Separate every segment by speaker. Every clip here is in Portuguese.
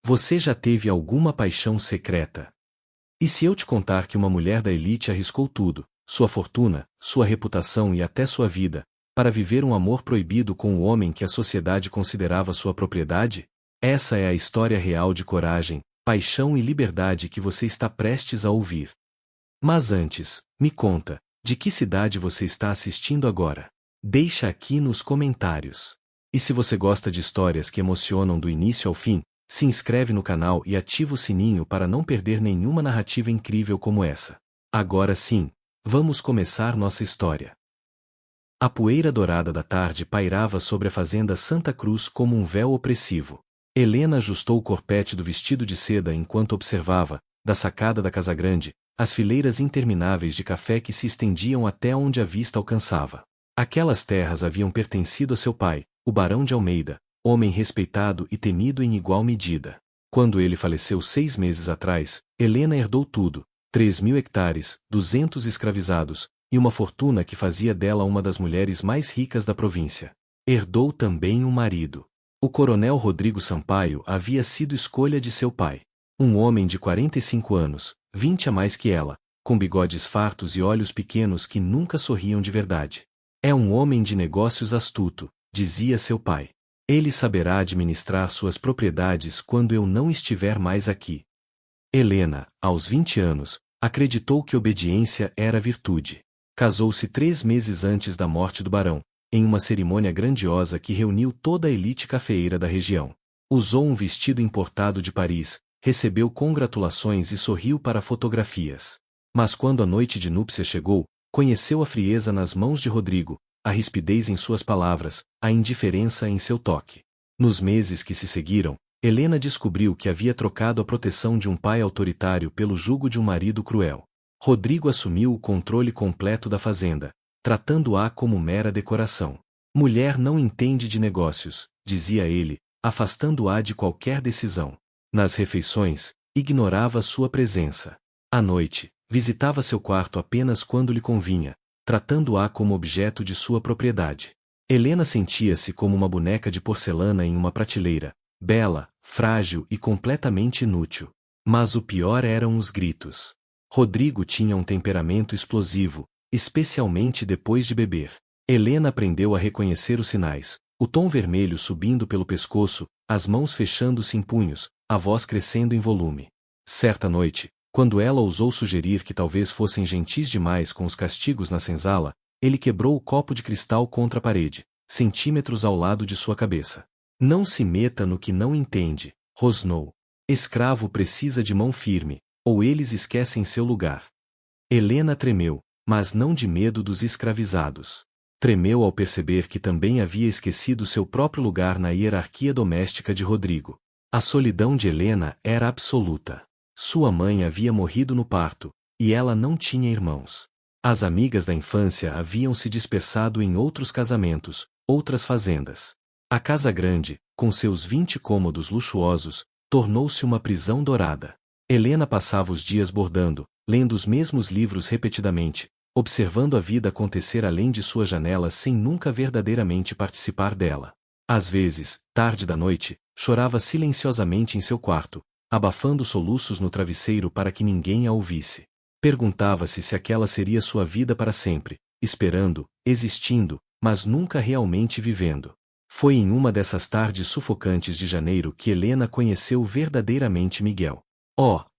Speaker 1: Você já teve alguma paixão secreta? E se eu te contar que uma mulher da elite arriscou tudo, sua fortuna, sua reputação e até sua vida, para viver um amor proibido com o homem que a sociedade considerava sua propriedade? Essa é a história real de coragem, paixão e liberdade que você está prestes a ouvir. Mas antes, me conta, de que cidade você está assistindo agora? Deixa aqui nos comentários. E se você gosta de histórias que emocionam do início ao fim, se inscreve no canal e ativa o sininho para não perder nenhuma narrativa incrível como essa. Agora sim, vamos começar nossa história. A poeira dourada da tarde pairava sobre a fazenda Santa Cruz como um véu opressivo. Helena ajustou o corpete do vestido de seda enquanto observava, da sacada da casa grande, as fileiras intermináveis de café que se estendiam até onde a vista alcançava. Aquelas terras haviam pertencido a seu pai, o Barão de Almeida, homem respeitado e temido em igual medida. Quando ele faleceu 6 meses atrás, Helena herdou tudo, 3.000 hectares, 200 escravizados, e uma fortuna que fazia dela uma das mulheres mais ricas da província. Herdou também um marido. O coronel Rodrigo Sampaio havia sido escolha de seu pai. Um homem de 45 anos, 20 a mais que ela, com bigodes fartos e olhos pequenos que nunca sorriam de verdade. É um homem de negócios astuto, dizia seu pai. Ele saberá administrar suas propriedades quando eu não estiver mais aqui. Helena, aos 20 anos, acreditou que obediência era virtude. Casou-se 3 meses antes da morte do barão, em uma cerimônia grandiosa que reuniu toda a elite cafeeira da região. Usou um vestido importado de Paris, recebeu congratulações e sorriu para fotografias. Mas quando a noite de núpcias chegou, conheceu a frieza nas mãos de Rodrigo, a rispidez em suas palavras, a indiferença em seu toque. Nos meses que se seguiram, Helena descobriu que havia trocado a proteção de um pai autoritário pelo jugo de um marido cruel. Rodrigo assumiu o controle completo da fazenda, tratando-a como mera decoração. Mulher não entende de negócios, dizia ele, afastando-a de qualquer decisão. Nas refeições, ignorava sua presença. À noite, visitava seu quarto apenas quando lhe convinha, tratando-a como objeto de sua propriedade. Helena sentia-se como uma boneca de porcelana em uma prateleira, bela, frágil e completamente inútil. Mas o pior eram os gritos. Rodrigo tinha um temperamento explosivo, especialmente depois de beber. Helena aprendeu a reconhecer os sinais, o tom vermelho subindo pelo pescoço, as mãos fechando-se em punhos, a voz crescendo em volume. Certa noite, quando ela ousou sugerir que talvez fossem gentis demais com os castigos na senzala, ele quebrou o copo de cristal contra a parede, centímetros ao lado de sua cabeça. Não se meta no que não entende, rosnou. Escravo precisa de mão firme, ou eles esquecem seu lugar. Helena tremeu, mas não de medo dos escravizados. Tremeu ao perceber que também havia esquecido seu próprio lugar na hierarquia doméstica de Rodrigo. A solidão de Helena era absoluta. Sua mãe havia morrido no parto, e ela não tinha irmãos. As amigas da infância haviam se dispersado em outros casamentos, outras fazendas. A casa grande, com seus 20 cômodos luxuosos, tornou-se uma prisão dourada. Helena passava os dias bordando, lendo os mesmos livros repetidamente, observando a vida acontecer além de sua janela sem nunca verdadeiramente participar dela. Às vezes, tarde da noite, chorava silenciosamente em seu quarto, abafando soluços no travesseiro para que ninguém a ouvisse. Perguntava-se se aquela seria sua vida para sempre, esperando, existindo, mas nunca realmente vivendo. Foi em uma dessas tardes sufocantes de janeiro que Helena conheceu verdadeiramente Miguel.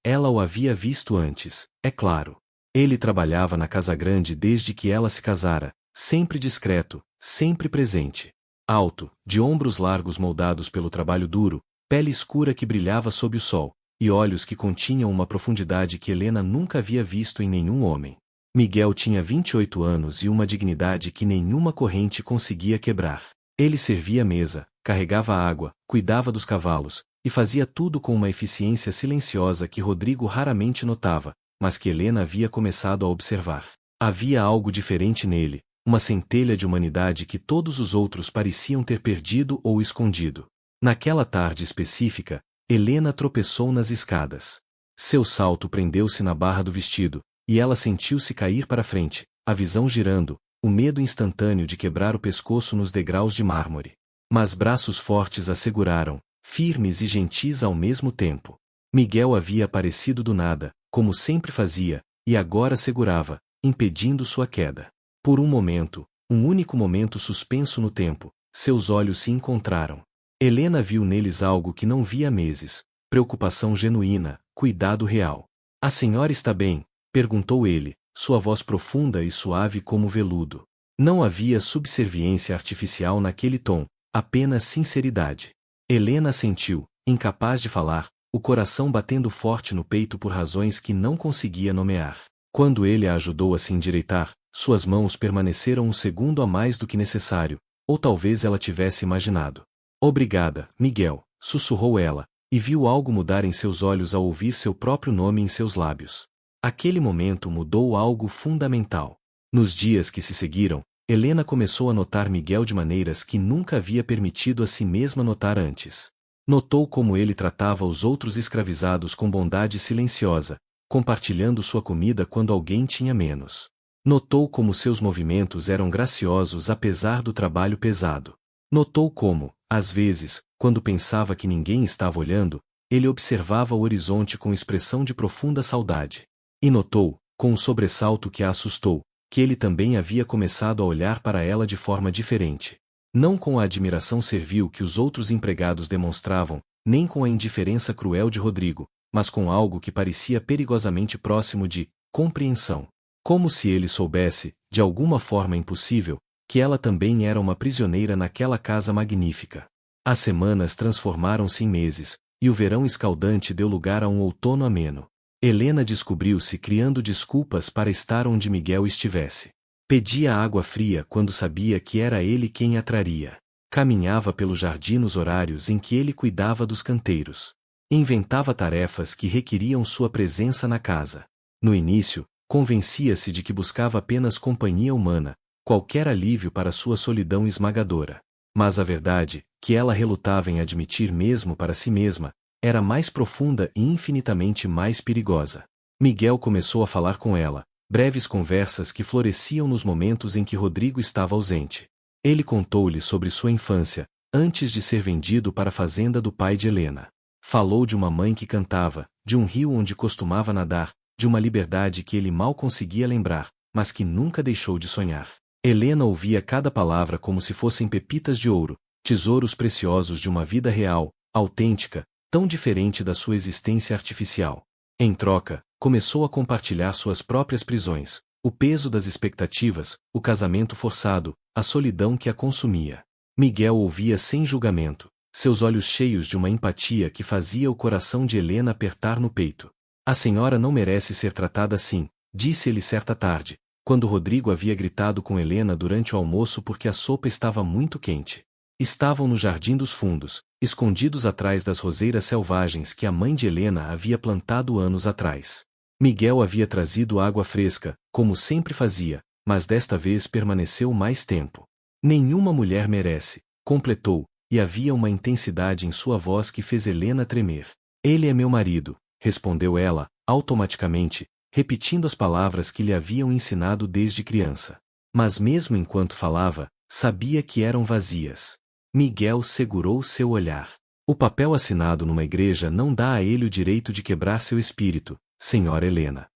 Speaker 1: Ela o havia visto antes, é claro. Ele trabalhava na casa grande desde que ela se casara, sempre discreto, sempre presente. Alto, de ombros largos moldados pelo trabalho duro, pele escura que brilhava sob o sol, e olhos que continham uma profundidade que Helena nunca havia visto em nenhum homem. Miguel tinha 28 anos e uma dignidade que nenhuma corrente conseguia quebrar. Ele servia a mesa, carregava a água, cuidava dos cavalos, e fazia tudo com uma eficiência silenciosa que Rodrigo raramente notava, mas que Helena havia começado a observar. Havia algo diferente nele, uma centelha de humanidade que todos os outros pareciam ter perdido ou escondido. Naquela tarde específica, Helena tropeçou nas escadas. Seu salto prendeu-se na barra do vestido, e ela sentiu-se cair para frente, a visão girando, o medo instantâneo de quebrar o pescoço nos degraus de mármore. Mas braços fortes a seguraram, firmes e gentis ao mesmo tempo. Miguel havia aparecido do nada, como sempre fazia, e agora segurava, impedindo sua queda. Por um momento, um único momento suspenso no tempo, seus olhos se encontraram. Helena viu neles algo que não via há meses, preocupação genuína, cuidado real. A senhora está bem? Perguntou ele, sua voz profunda e suave como veludo. Não havia subserviência artificial naquele tom, apenas sinceridade. Helena sentiu, incapaz de falar, o coração batendo forte no peito por razões que não conseguia nomear. Quando ele a ajudou a se endireitar, suas mãos permaneceram um segundo a mais do que necessário, ou talvez ela tivesse imaginado. Obrigada, Miguel, sussurrou ela, e viu algo mudar em seus olhos ao ouvir seu próprio nome em seus lábios. Aquele momento mudou algo fundamental. Nos dias que se seguiram, Helena começou a notar Miguel de maneiras que nunca havia permitido a si mesma notar antes. Notou como ele tratava os outros escravizados com bondade silenciosa, compartilhando sua comida quando alguém tinha menos. Notou como seus movimentos eram graciosos apesar do trabalho pesado. Notou como, às vezes, quando pensava que ninguém estava olhando, ele observava o horizonte com expressão de profunda saudade. E notou, com um sobressalto que a assustou, que ele também havia começado a olhar para ela de forma diferente. Não com a admiração servil que os outros empregados demonstravam, nem com a indiferença cruel de Rodrigo, mas com algo que parecia perigosamente próximo de compreensão. Como se ele soubesse, de alguma forma impossível, que ela também era uma prisioneira naquela casa magnífica. As semanas transformaram-se em meses, e o verão escaldante deu lugar a um outono ameno. Helena descobriu-se criando desculpas para estar onde Miguel estivesse. Pedia água fria quando sabia que era ele quem a traria. Caminhava pelo jardim nos horários em que ele cuidava dos canteiros. Inventava tarefas que requeriam sua presença na casa. No início, convencia-se de que buscava apenas companhia humana, qualquer alívio para sua solidão esmagadora. Mas a verdade, que ela relutava em admitir mesmo para si mesma, era mais profunda e infinitamente mais perigosa. Miguel começou a falar com ela, breves conversas que floresciam nos momentos em que Rodrigo estava ausente. Ele contou-lhe sobre sua infância, antes de ser vendido para a fazenda do pai de Helena. Falou de uma mãe que cantava, de um rio onde costumava nadar, de uma liberdade que ele mal conseguia lembrar, mas que nunca deixou de sonhar. Helena ouvia cada palavra como se fossem pepitas de ouro, tesouros preciosos de uma vida real, autêntica, tão diferente da sua existência artificial. Em troca, começou a compartilhar suas próprias prisões, o peso das expectativas, o casamento forçado, a solidão que a consumia. Miguel ouvia sem julgamento, seus olhos cheios de uma empatia que fazia o coração de Helena apertar no peito. A senhora não merece ser tratada assim, disse ele certa tarde, quando Rodrigo havia gritado com Helena durante o almoço porque a sopa estava muito quente. Estavam no jardim dos fundos, escondidos atrás das roseiras selvagens que a mãe de Helena havia plantado anos atrás. Miguel havia trazido água fresca, como sempre fazia, mas desta vez permaneceu mais tempo. Nenhuma mulher merece, completou, e havia uma intensidade em sua voz que fez Helena tremer. Ele é meu marido, respondeu ela, automaticamente, repetindo as palavras que lhe haviam ensinado desde criança. Mas mesmo enquanto falava, sabia que eram vazias. Miguel segurou seu olhar. O papel assinado numa igreja não dá a ele o direito de quebrar seu espírito, senhora Helena.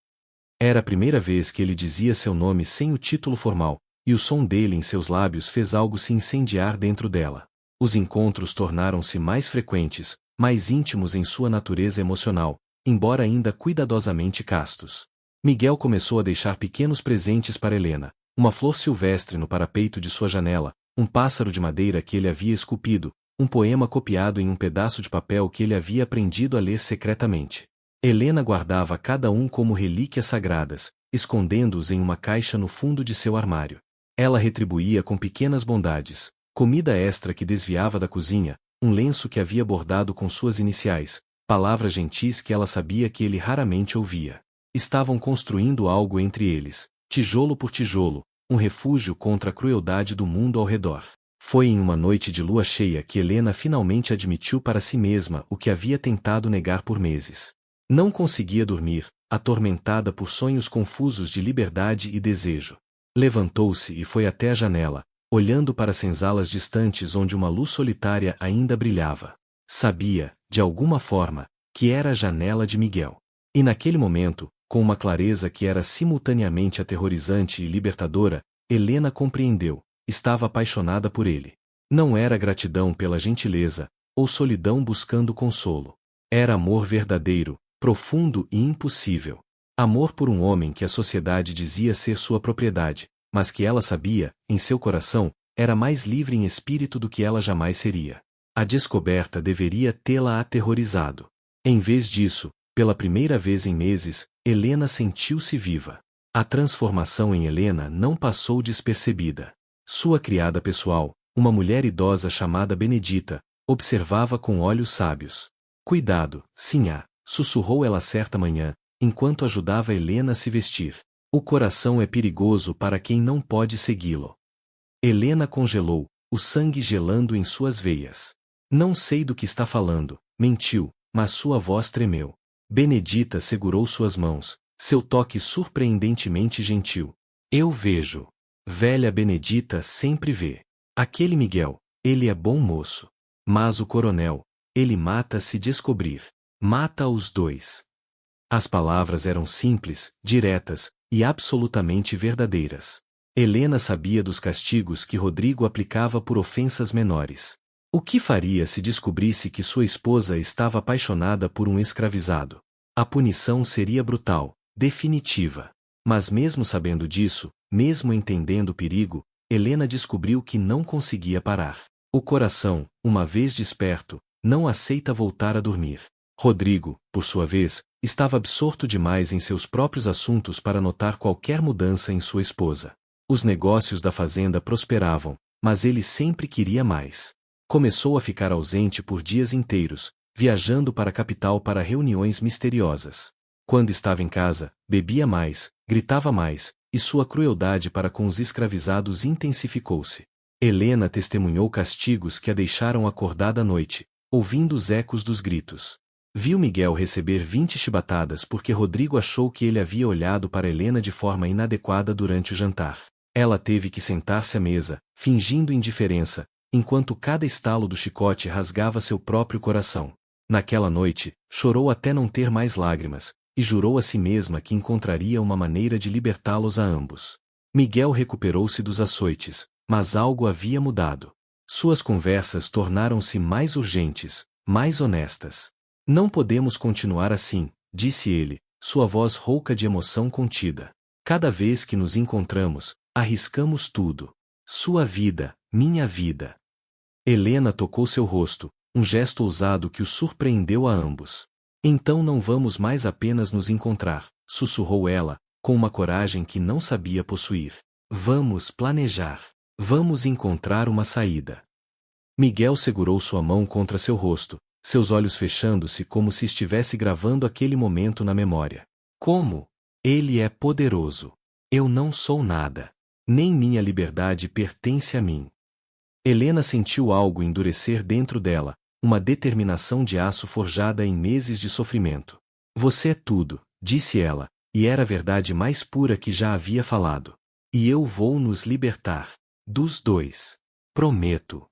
Speaker 1: Era a primeira vez que ele dizia seu nome sem o título formal, e o som dele em seus lábios fez algo se incendiar dentro dela. Os encontros tornaram-se mais frequentes, mais íntimos em sua natureza emocional, embora ainda cuidadosamente castos. Miguel começou a deixar pequenos presentes para Helena, uma flor silvestre no parapeito de sua janela, um pássaro de madeira que ele havia esculpido, um poema copiado em um pedaço de papel que ele havia aprendido a ler secretamente. Helena guardava cada um como relíquias sagradas, escondendo-os em uma caixa no fundo de seu armário. Ela retribuía com pequenas bondades, comida extra que desviava da cozinha, um lenço que havia bordado com suas iniciais, palavras gentis que ela sabia que ele raramente ouvia. Estavam construindo algo entre eles, tijolo por tijolo, um refúgio contra a crueldade do mundo ao redor. Foi em uma noite de lua cheia que Helena finalmente admitiu para si mesma o que havia tentado negar por meses. Não conseguia dormir, atormentada por sonhos confusos de liberdade e desejo. Levantou-se e foi até a janela, olhando para senzalas distantes onde uma luz solitária ainda brilhava. Sabia, de alguma forma, que era a janela de Miguel. E naquele momento, com uma clareza que era simultaneamente aterrorizante e libertadora, Helena compreendeu, estava apaixonada por ele. Não era gratidão pela gentileza, ou solidão buscando consolo. Era amor verdadeiro, profundo e impossível. Amor por um homem que a sociedade dizia ser sua propriedade, mas que ela sabia, em seu coração, era mais livre em espírito do que ela jamais seria. A descoberta deveria tê-la aterrorizado. Em vez disso, pela primeira vez em meses, Helena sentiu-se viva. A transformação em Helena não passou despercebida. Sua criada pessoal, uma mulher idosa chamada Benedita, observava com olhos sábios. Cuidado, sinhá, sussurrou ela certa manhã, enquanto ajudava Helena a se vestir. O coração é perigoso para quem não pode segui-lo. Helena congelou, o sangue gelando em suas veias. Não sei do que está falando, mentiu, mas sua voz tremeu. Benedita segurou suas mãos, seu toque surpreendentemente gentil. Eu vejo. Velha Benedita sempre vê. Aquele Miguel, ele é bom moço. Mas o coronel, ele mata se descobrir. Mata os dois. As palavras eram simples, diretas, e absolutamente verdadeiras. Helena sabia dos castigos que Rodrigo aplicava por ofensas menores. O que faria se descobrisse que sua esposa estava apaixonada por um escravizado? A punição seria brutal, definitiva. Mas mesmo sabendo disso, mesmo entendendo o perigo, Helena descobriu que não conseguia parar. O coração, uma vez desperto, não aceita voltar a dormir. Rodrigo, por sua vez, estava absorto demais em seus próprios assuntos para notar qualquer mudança em sua esposa. Os negócios da fazenda prosperavam, mas ele sempre queria mais. Começou a ficar ausente por dias inteiros, viajando para a capital para reuniões misteriosas. Quando estava em casa, bebia mais, gritava mais, e sua crueldade para com os escravizados intensificou-se. Helena testemunhou castigos que a deixaram acordada à noite, ouvindo os ecos dos gritos. Viu Miguel receber 20 chibatadas porque Rodrigo achou que ele havia olhado para Helena de forma inadequada durante o jantar. Ela teve que sentar-se à mesa, fingindo indiferença, enquanto cada estalo do chicote rasgava seu próprio coração. Naquela noite, chorou até não ter mais lágrimas, e jurou a si mesma que encontraria uma maneira de libertá-los a ambos. Miguel recuperou-se dos açoites, mas algo havia mudado. Suas conversas tornaram-se mais urgentes, mais honestas. Não podemos continuar assim, disse ele, sua voz rouca de emoção contida. Cada vez que nos encontramos, arriscamos tudo. Sua vida, minha vida. Helena tocou seu rosto, um gesto ousado que o surpreendeu a ambos. Então não vamos mais apenas nos encontrar, sussurrou ela, com uma coragem que não sabia possuir. Vamos planejar. Vamos encontrar uma saída. Miguel segurou sua mão contra seu rosto, seus olhos fechando-se como se estivesse gravando aquele momento na memória. Como? Ele é poderoso. Eu não sou nada. Nem minha liberdade pertence a mim. Helena sentiu algo endurecer dentro dela, uma determinação de aço forjada em meses de sofrimento. Você é tudo, disse ela, e era a verdade mais pura que já havia falado. E eu vou nos libertar. Dos dois. Prometo.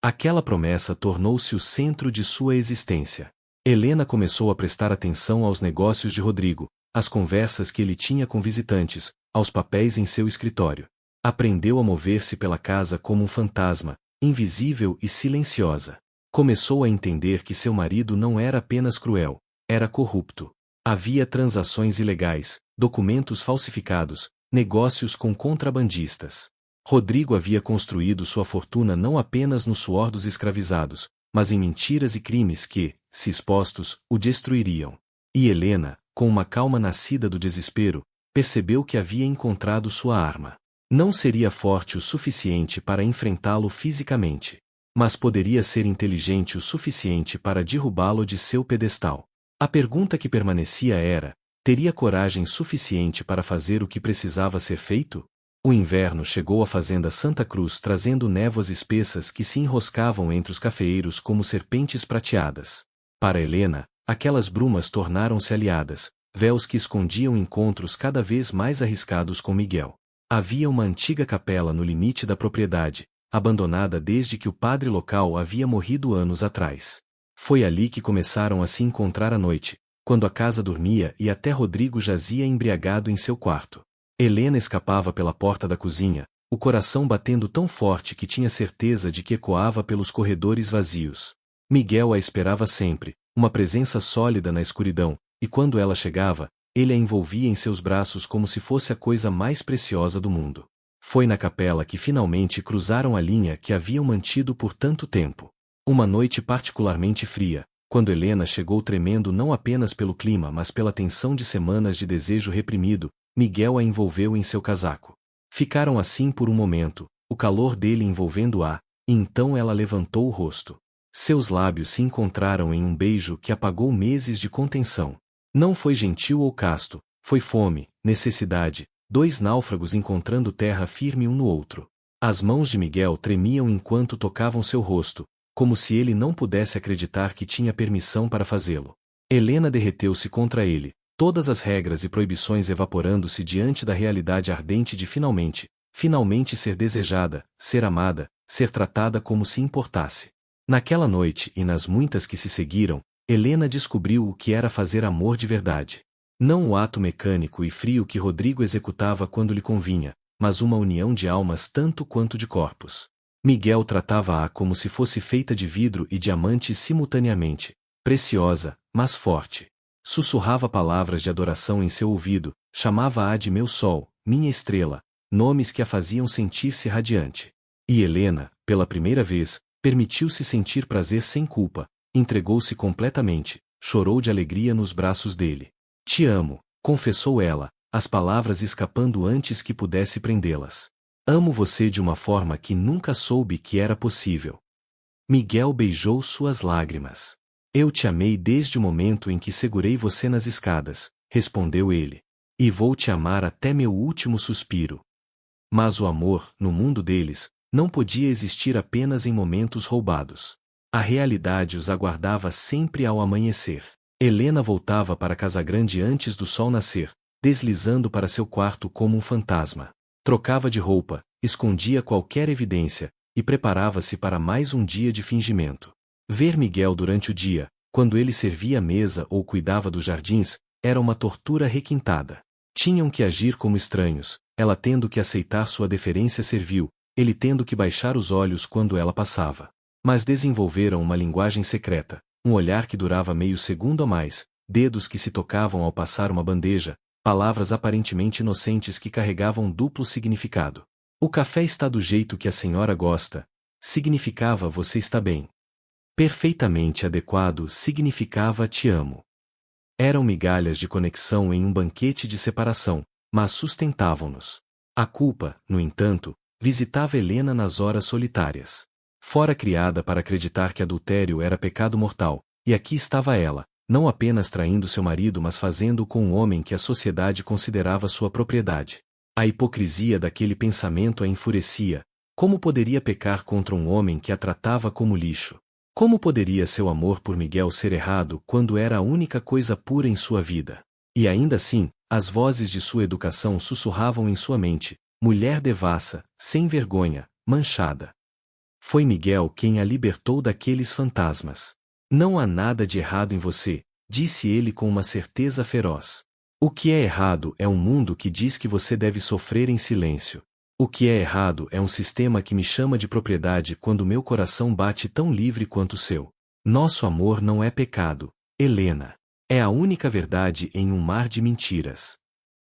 Speaker 1: Aquela promessa tornou-se o centro de sua existência. Helena começou a prestar atenção aos negócios de Rodrigo, às conversas que ele tinha com visitantes, aos papéis em seu escritório. Aprendeu a mover-se pela casa como um fantasma, invisível e silenciosa. Começou a entender que seu marido não era apenas cruel, era corrupto. Havia transações ilegais, documentos falsificados, negócios com contrabandistas. Rodrigo havia construído sua fortuna não apenas no suor dos escravizados, mas em mentiras e crimes que, se expostos, o destruiriam. E Helena, com uma calma nascida do desespero, percebeu que havia encontrado sua arma. Não seria forte o suficiente para enfrentá-lo fisicamente, mas poderia ser inteligente o suficiente para derrubá-lo de seu pedestal. A pergunta que permanecia era: teria coragem suficiente para fazer o que precisava ser feito? O inverno chegou à fazenda Santa Cruz trazendo névoas espessas que se enroscavam entre os cafeeiros como serpentes prateadas. Para Helena, aquelas brumas tornaram-se aliadas, véus que escondiam encontros cada vez mais arriscados com Miguel. Havia uma antiga capela no limite da propriedade, abandonada desde que o padre local havia morrido anos atrás. Foi ali que começaram a se encontrar à noite, quando a casa dormia e até Rodrigo jazia embriagado em seu quarto. Helena escapava pela porta da cozinha, o coração batendo tão forte que tinha certeza de que ecoava pelos corredores vazios. Miguel a esperava sempre, uma presença sólida na escuridão, e quando ela chegava, ele a envolvia em seus braços como se fosse a coisa mais preciosa do mundo. Foi na capela que finalmente cruzaram a linha que haviam mantido por tanto tempo. Uma noite particularmente fria, quando Helena chegou tremendo não apenas pelo clima mas pela tensão de semanas de desejo reprimido, Miguel a envolveu em seu casaco. Ficaram assim por um momento, o calor dele envolvendo-a, e então ela levantou o rosto. Seus lábios se encontraram em um beijo que apagou meses de contenção. Não foi gentil ou casto, foi fome, necessidade, dois náufragos encontrando terra firme um no outro. As mãos de Miguel tremiam enquanto tocavam seu rosto, como se ele não pudesse acreditar que tinha permissão para fazê-lo. Helena derreteu-se contra ele, todas as regras e proibições evaporando-se diante da realidade ardente de finalmente ser desejada, ser amada, ser tratada como se importasse. Naquela noite e nas muitas que se seguiram, Helena descobriu o que era fazer amor de verdade. Não o ato mecânico e frio que Rodrigo executava quando lhe convinha, mas uma união de almas tanto quanto de corpos. Miguel tratava-a como se fosse feita de vidro e diamante simultaneamente, preciosa, mas forte. Sussurrava palavras de adoração em seu ouvido, chamava-a de meu sol, minha estrela, nomes que a faziam sentir-se radiante. E Helena, pela primeira vez, permitiu-se sentir prazer sem culpa, entregou-se completamente, chorou de alegria nos braços dele. Te amo, confessou ela, as palavras escapando antes que pudesse prendê-las. Amo você de uma forma que nunca soube que era possível. Miguel beijou suas lágrimas. Eu te amei desde o momento em que segurei você nas escadas, respondeu ele. E vou te amar até meu último suspiro. Mas o amor, no mundo deles, não podia existir apenas em momentos roubados. A realidade os aguardava sempre ao amanhecer. Helena voltava para Casagrande antes do sol nascer, deslizando para seu quarto como um fantasma. Trocava de roupa, escondia qualquer evidência, e preparava-se para mais um dia de fingimento. Ver Miguel durante o dia, quando ele servia a mesa ou cuidava dos jardins, era uma tortura requintada. Tinham que agir como estranhos, ela tendo que aceitar sua deferência servil, ele tendo que baixar os olhos quando ela passava. Mas desenvolveram uma linguagem secreta, um olhar que durava meio segundo a mais, dedos que se tocavam ao passar uma bandeja, palavras aparentemente inocentes que carregavam duplo significado. O café está do jeito que a senhora gosta, significava você está bem. Perfeitamente adequado significava te amo. Eram migalhas de conexão em um banquete de separação, mas sustentavam-nos. A culpa, no entanto, visitava Helena nas horas solitárias. Fora criada para acreditar que adultério era pecado mortal, e aqui estava ela, não apenas traindo seu marido mas fazendo-o com um homem que a sociedade considerava sua propriedade. A hipocrisia daquele pensamento a enfurecia. Como poderia pecar contra um homem que a tratava como lixo? Como poderia seu amor por Miguel ser errado quando era a única coisa pura em sua vida? E ainda assim, as vozes de sua educação sussurravam em sua mente, mulher devassa, sem vergonha, manchada. Foi Miguel quem a libertou daqueles fantasmas. Não há nada de errado em você, disse ele com uma certeza feroz. O que é errado é um mundo que diz que você deve sofrer em silêncio. O que é errado é um sistema que me chama de propriedade quando meu coração bate tão livre quanto o seu. Nosso amor não é pecado, Helena. É a única verdade em um mar de mentiras.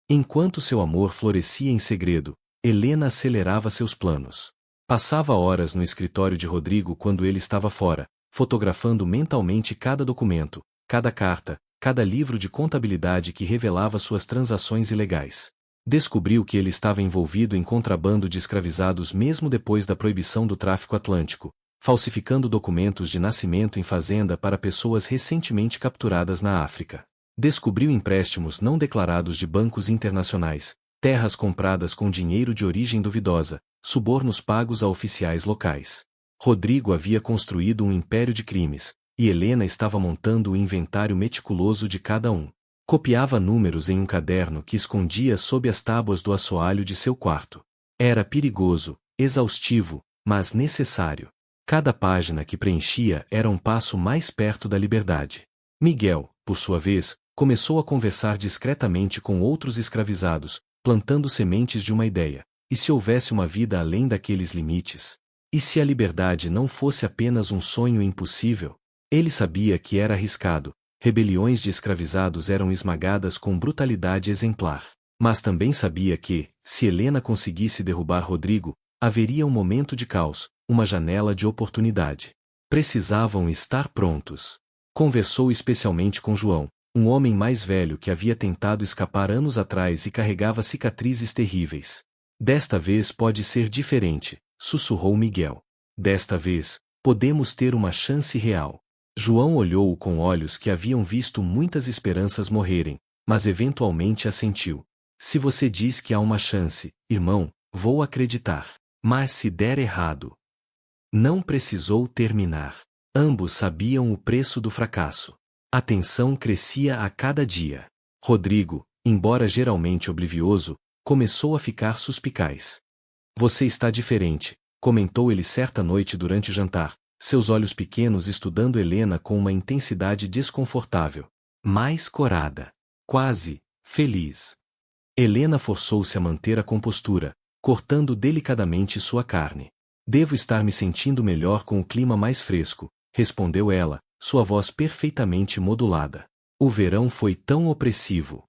Speaker 1: Enquanto seu amor florescia em segredo, Helena acelerava seus planos. Passava horas no escritório de Rodrigo quando ele estava fora, fotografando mentalmente cada documento, cada carta, cada livro de contabilidade que revelava suas transações ilegais. Descobriu que ele estava envolvido em contrabando de escravizados mesmo depois da proibição do tráfico atlântico, falsificando documentos de nascimento em fazenda para pessoas recentemente capturadas na África. Descobriu empréstimos não declarados de bancos internacionais, terras compradas com dinheiro de origem duvidosa, subornos pagos a oficiais locais. Rodrigo havia construído um império de crimes, e Helena estava montando o inventário meticuloso de cada um. Copiava números em um caderno que escondia sob as tábuas do assoalho de seu quarto. Era perigoso, exaustivo, mas necessário. Cada página que preenchia era um passo mais perto da liberdade. Miguel, por sua vez, começou a conversar discretamente com outros escravizados, plantando sementes de uma ideia. E se houvesse uma vida além daqueles limites? E se a liberdade não fosse apenas um sonho impossível? Ele sabia que era arriscado. Rebeliões de escravizados eram esmagadas com brutalidade exemplar. Mas também sabia que, se Helena conseguisse derrubar Rodrigo, haveria um momento de caos, uma janela de oportunidade. Precisavam estar prontos. Conversou especialmente com João, um homem mais velho que havia tentado escapar anos atrás e carregava cicatrizes terríveis. Desta vez pode ser diferente, sussurrou Miguel. Desta vez, podemos ter uma chance real. João olhou-o com olhos que haviam visto muitas esperanças morrerem, mas eventualmente assentiu. Se você diz que há uma chance, irmão, vou acreditar. Mas se der errado. Não precisou terminar. Ambos sabiam o preço do fracasso. A tensão crescia a cada dia. Rodrigo, embora geralmente oblivioso, começou a ficar suspicaz. Você está diferente, comentou ele certa noite durante o jantar, seus olhos pequenos estudando Helena com uma intensidade desconfortável. Mais corada. Quase feliz. Helena forçou-se a manter a compostura, cortando delicadamente sua carne. Devo estar me sentindo melhor com o clima mais fresco, respondeu ela, sua voz perfeitamente modulada. O verão foi tão opressivo.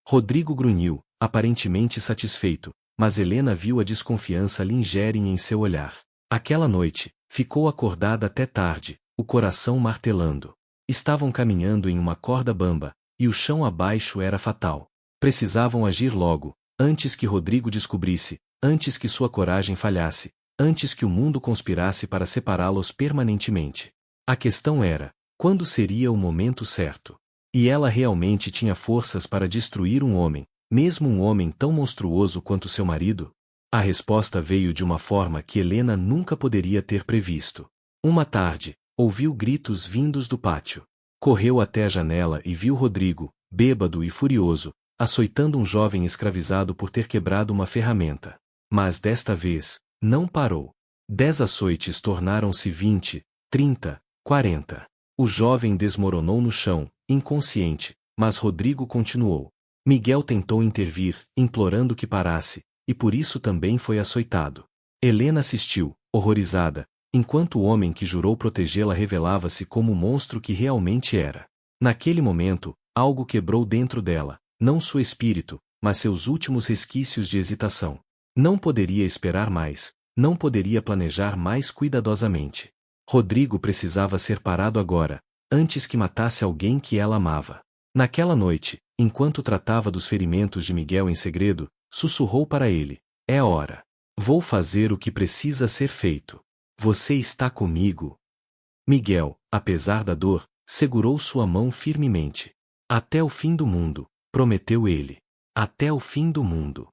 Speaker 1: Rodrigo grunhiu, aparentemente satisfeito, mas Helena viu a desconfiança lingerem em seu olhar. Aquela noite, ficou acordada até tarde, o coração martelando. Estavam caminhando em uma corda bamba, e o chão abaixo era fatal. Precisavam agir logo, antes que Rodrigo descobrisse, antes que sua coragem falhasse, antes que o mundo conspirasse para separá-los permanentemente. A questão era, quando seria o momento certo? E ela realmente tinha forças para destruir um homem, mesmo um homem tão monstruoso quanto seu marido? A resposta veio de uma forma que Helena nunca poderia ter previsto. Uma tarde, ouviu gritos vindos do pátio. Correu até a janela e viu Rodrigo, bêbado e furioso, açoitando um jovem escravizado por ter quebrado uma ferramenta. Mas desta vez, não parou. 10 açoites tornaram-se 20, 30, 40. O jovem desmoronou no chão, inconsciente, mas Rodrigo continuou. Miguel tentou intervir, implorando que parasse, e por isso também foi açoitado. Helena assistiu, horrorizada, enquanto o homem que jurou protegê-la revelava-se como o monstro que realmente era. Naquele momento, algo quebrou dentro dela, não seu espírito, mas seus últimos resquícios de hesitação. Não poderia esperar mais, não poderia planejar mais cuidadosamente. Rodrigo precisava ser parado agora, antes que matasse alguém que ela amava. Naquela noite, enquanto tratava dos ferimentos de Miguel em segredo, sussurrou para ele: é hora. Vou fazer o que precisa ser feito. Você está comigo? Miguel, apesar da dor, segurou sua mão firmemente. Até o fim do mundo, prometeu ele. Até o fim do mundo.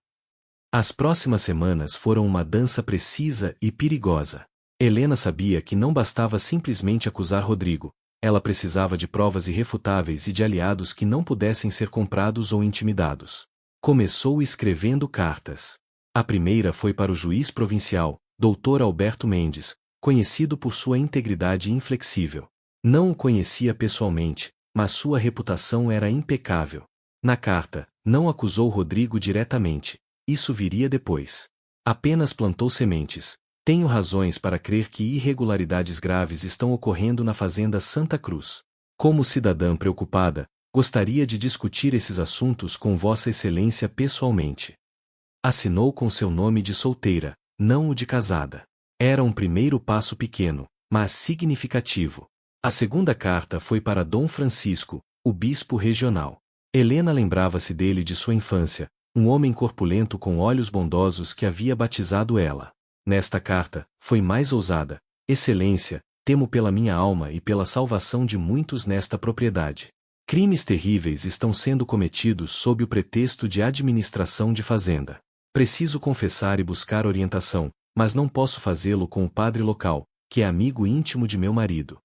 Speaker 1: As próximas semanas foram uma dança precisa e perigosa. Helena sabia que não bastava simplesmente acusar Rodrigo, ela precisava de provas irrefutáveis e de aliados que não pudessem ser comprados ou intimidados. Começou escrevendo cartas. A primeira foi para o juiz provincial, Dr. Alberto Mendes, conhecido por sua integridade inflexível. Não o conhecia pessoalmente, mas sua reputação era impecável. Na carta, não acusou Rodrigo diretamente. Isso viria depois. Apenas plantou sementes. Tenho razões para crer que irregularidades graves estão ocorrendo na fazenda Santa Cruz. Como cidadã preocupada, gostaria de discutir esses assuntos com Vossa Excelência pessoalmente. Assinou com seu nome de solteira, não o de casada. Era um primeiro passo pequeno, mas significativo. A segunda carta foi para Dom Francisco, o bispo regional. Helena lembrava-se dele de sua infância, um homem corpulento com olhos bondosos que havia batizado ela. Nesta carta, foi mais ousada: Excelência, temo pela minha alma e pela salvação de muitos nesta propriedade. Crimes terríveis estão sendo cometidos sob o pretexto de administração de fazenda. Preciso confessar e buscar orientação, mas não posso fazê-lo com o padre local, que é amigo íntimo de meu marido.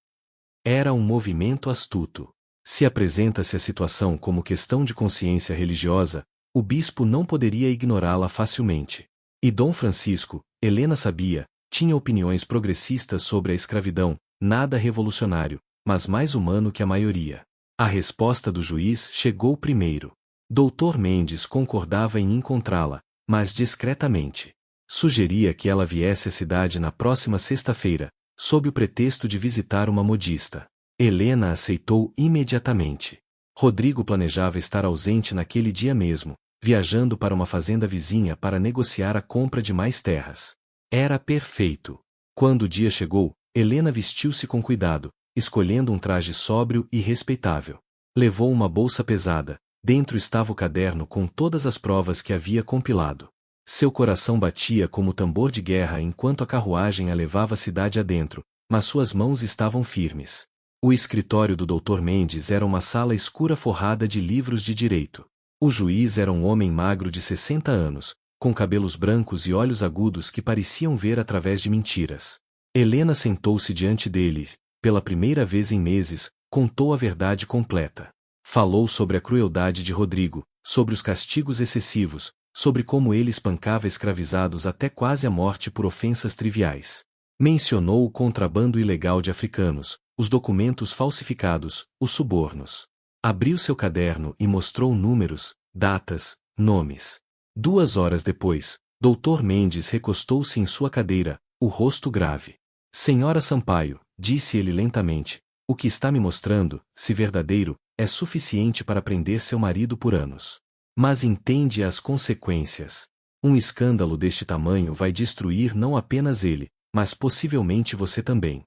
Speaker 1: Era um movimento astuto. Se apresenta-se a situação como questão de consciência religiosa, o bispo não poderia ignorá-la facilmente. E Dom Francisco, Helena sabia, tinha opiniões progressistas sobre a escravidão, nada revolucionário, mas mais humano que a maioria. A resposta do juiz chegou primeiro. Dr. Mendes concordava em encontrá-la, mas discretamente. Sugeria que ela viesse à cidade na próxima sexta-feira, sob o pretexto de visitar uma modista. Helena aceitou imediatamente. Rodrigo planejava estar ausente naquele dia mesmo, viajando para uma fazenda vizinha para negociar a compra de mais terras. Era perfeito. Quando o dia chegou, Helena vestiu-se com cuidado, escolhendo um traje sóbrio e respeitável. Levou uma bolsa pesada, dentro estava o caderno com todas as provas que havia compilado. Seu coração batia como tambor de guerra enquanto a carruagem a levava a cidade adentro, mas suas mãos estavam firmes. O escritório do Dr. Mendes era uma sala escura forrada de livros de direito. O juiz era um homem magro de 60 anos, com cabelos brancos e olhos agudos que pareciam ver através de mentiras. Helena sentou-se diante dele, pela primeira vez em meses, contou a verdade completa. Falou sobre a crueldade de Rodrigo, sobre os castigos excessivos, sobre como ele espancava escravizados até quase a morte por ofensas triviais. Mencionou o contrabando ilegal de africanos, os documentos falsificados, os subornos. Abriu seu caderno e mostrou números, datas, nomes. 2 horas depois, Dr. Mendes recostou-se em sua cadeira, o rosto grave. Senhora Sampaio, disse ele lentamente, o que está me mostrando, se verdadeiro, é suficiente para prender seu marido por anos. Mas entende as consequências. Um escândalo deste tamanho vai destruir não apenas ele, mas possivelmente você também.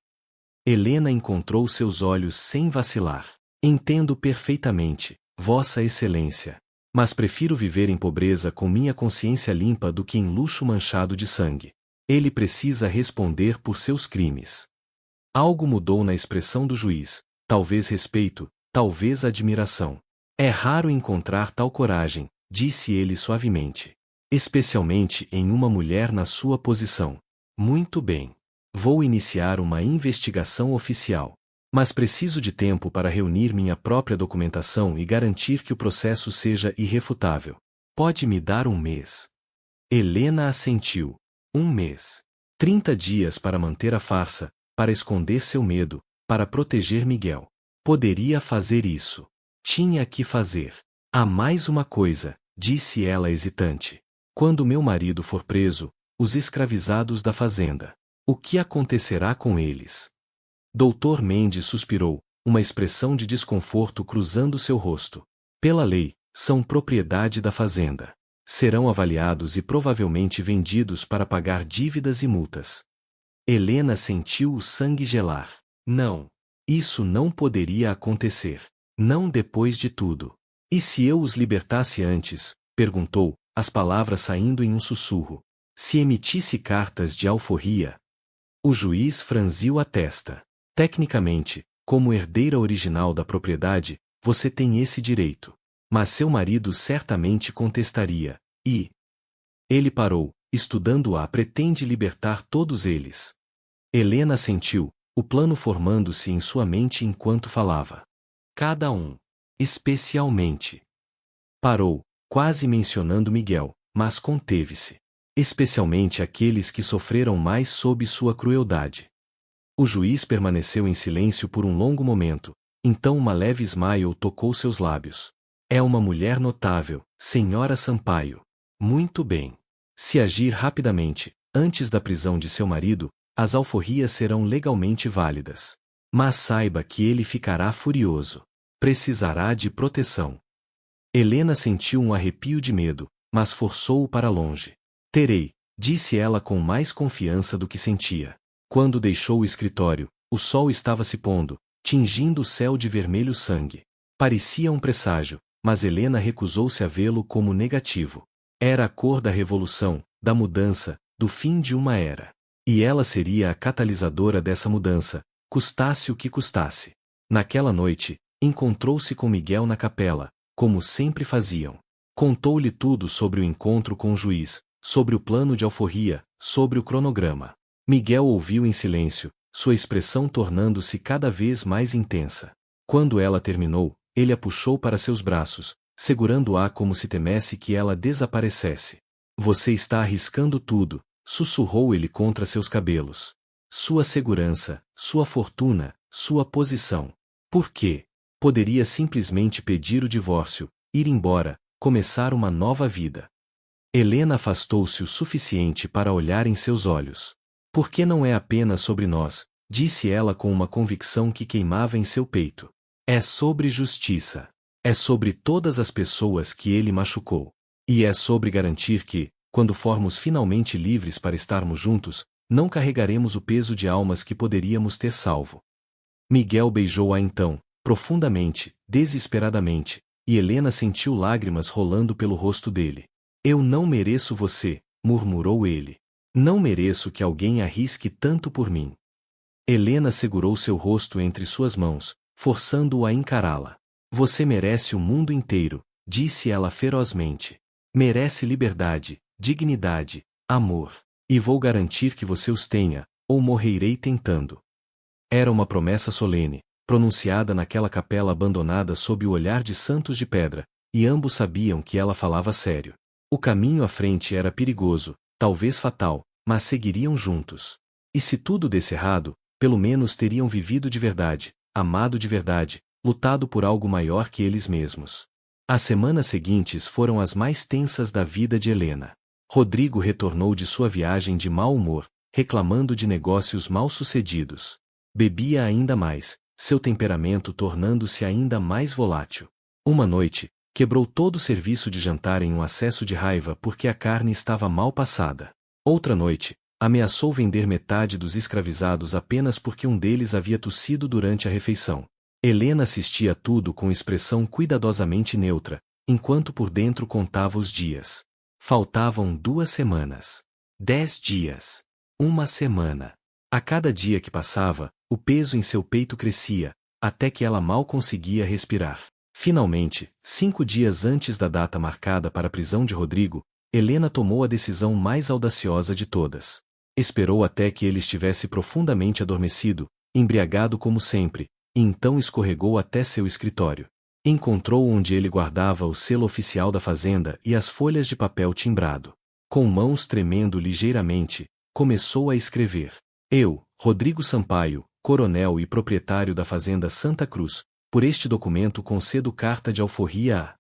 Speaker 1: Helena encontrou seus olhos sem vacilar. Entendo perfeitamente, Vossa Excelência. Mas prefiro viver em pobreza com minha consciência limpa do que em luxo manchado de sangue. Ele precisa responder por seus crimes. Algo mudou na expressão do juiz, talvez respeito, talvez admiração. É raro encontrar tal coragem, disse ele suavemente. Especialmente em uma mulher na sua posição. Muito bem. Vou iniciar uma investigação oficial. Mas preciso de tempo para reunir minha própria documentação e garantir que o processo seja irrefutável. Pode me dar um mês? Helena assentiu. 1 mês. 30 dias para manter a farsa, para esconder seu medo, para proteger Miguel. Poderia fazer isso. Tinha que fazer. Há mais uma coisa, disse ela hesitante. Quando meu marido for preso, os escravizados da fazenda. O que acontecerá com eles? Dr. Mendes suspirou, uma expressão de desconforto cruzando seu rosto. Pela lei, são propriedade da fazenda. Serão avaliados e provavelmente vendidos para pagar dívidas e multas. Helena sentiu o sangue gelar. Não. Isso não poderia acontecer. Não depois de tudo. E se eu os libertasse antes? Perguntou, as palavras saindo em um sussurro. Se emitisse cartas de alforria? O juiz franziu a testa. Tecnicamente, como herdeira original da propriedade, você tem esse direito. Mas seu marido certamente contestaria, e... Ele parou, estudando-a pretende libertar todos eles. Helena sentiu, o plano formando-se em sua mente enquanto falava. Cada um. Especialmente. Parou, quase mencionando Miguel, mas conteve-se. Especialmente aqueles que sofreram mais sob sua crueldade. O juiz permaneceu em silêncio por um longo momento, então uma leve smile tocou seus lábios. É uma mulher notável, senhora Sampaio. Muito bem. Se agir rapidamente, antes da prisão de seu marido, as alforrias serão legalmente válidas. Mas saiba que ele ficará furioso. Precisará de proteção. Helena sentiu um arrepio de medo, mas forçou-o para longe. Terei, disse ela com mais confiança do que sentia. Quando deixou o escritório, o sol estava se pondo, tingindo o céu de vermelho sangue. Parecia um presságio, mas Helena recusou-se a vê-lo como negativo. Era a cor da revolução, da mudança, do fim de uma era. E ela seria a catalisadora dessa mudança, custasse o que custasse. Naquela noite, encontrou-se com Miguel na capela, como sempre faziam. Contou-lhe tudo sobre o encontro com o juiz, sobre o plano de alforria, sobre o cronograma. Miguel ouviu em silêncio, sua expressão tornando-se cada vez mais intensa. Quando ela terminou, ele a puxou para seus braços, segurando-a como se temesse que ela desaparecesse. Você está arriscando tudo, sussurrou ele contra seus cabelos. Sua segurança, sua fortuna, sua posição. Por quê? Poderia simplesmente pedir o divórcio, ir embora, começar uma nova vida. Helena afastou-se o suficiente para olhar em seus olhos. Por que não é apenas sobre nós? Disse ela com uma convicção que queimava em seu peito. É sobre justiça. É sobre todas as pessoas que ele machucou. E é sobre garantir que, quando formos finalmente livres para estarmos juntos, não carregaremos o peso de almas que poderíamos ter salvo. Miguel beijou-a então, profundamente, desesperadamente, e Helena sentiu lágrimas rolando pelo rosto dele. Eu não mereço você, murmurou ele. Não mereço que alguém arrisque tanto por mim. Helena segurou seu rosto entre suas mãos, forçando-o a encará-la. Você merece o mundo inteiro, disse ela ferozmente. Merece liberdade, dignidade, amor. E vou garantir que você os tenha, ou morrerei tentando. Era uma promessa solene, pronunciada naquela capela abandonada sob o olhar de santos de pedra, e ambos sabiam que ela falava sério. O caminho à frente era perigoso, talvez fatal, mas seguiriam juntos. E se tudo desse errado, pelo menos teriam vivido de verdade, amado de verdade, lutado por algo maior que eles mesmos. As semanas seguintes foram as mais tensas da vida de Helena. Rodrigo retornou de sua viagem de mau humor, reclamando de negócios mal-sucedidos. Bebia ainda mais, seu temperamento tornando-se ainda mais volátil. Uma noite, quebrou todo o serviço de jantar em um acesso de raiva porque a carne estava mal passada. Outra noite, ameaçou vender metade dos escravizados apenas porque um deles havia tossido durante a refeição. Helena assistia a tudo com expressão cuidadosamente neutra, enquanto por dentro contava os dias. Faltavam 2 semanas. 10 dias. 1 semana. A cada dia que passava, o peso em seu peito crescia, até que ela mal conseguia respirar. Finalmente, 5 dias antes da data marcada para a prisão de Rodrigo, Helena tomou a decisão mais audaciosa de todas. Esperou até que ele estivesse profundamente adormecido, embriagado como sempre, e então escorregou até seu escritório. Encontrou onde ele guardava o selo oficial da fazenda e as folhas de papel timbrado. Com mãos tremendo ligeiramente, começou a escrever. Eu, Rodrigo Sampaio, coronel e proprietário da fazenda Santa Cruz, por este documento concedo carta de alforria a...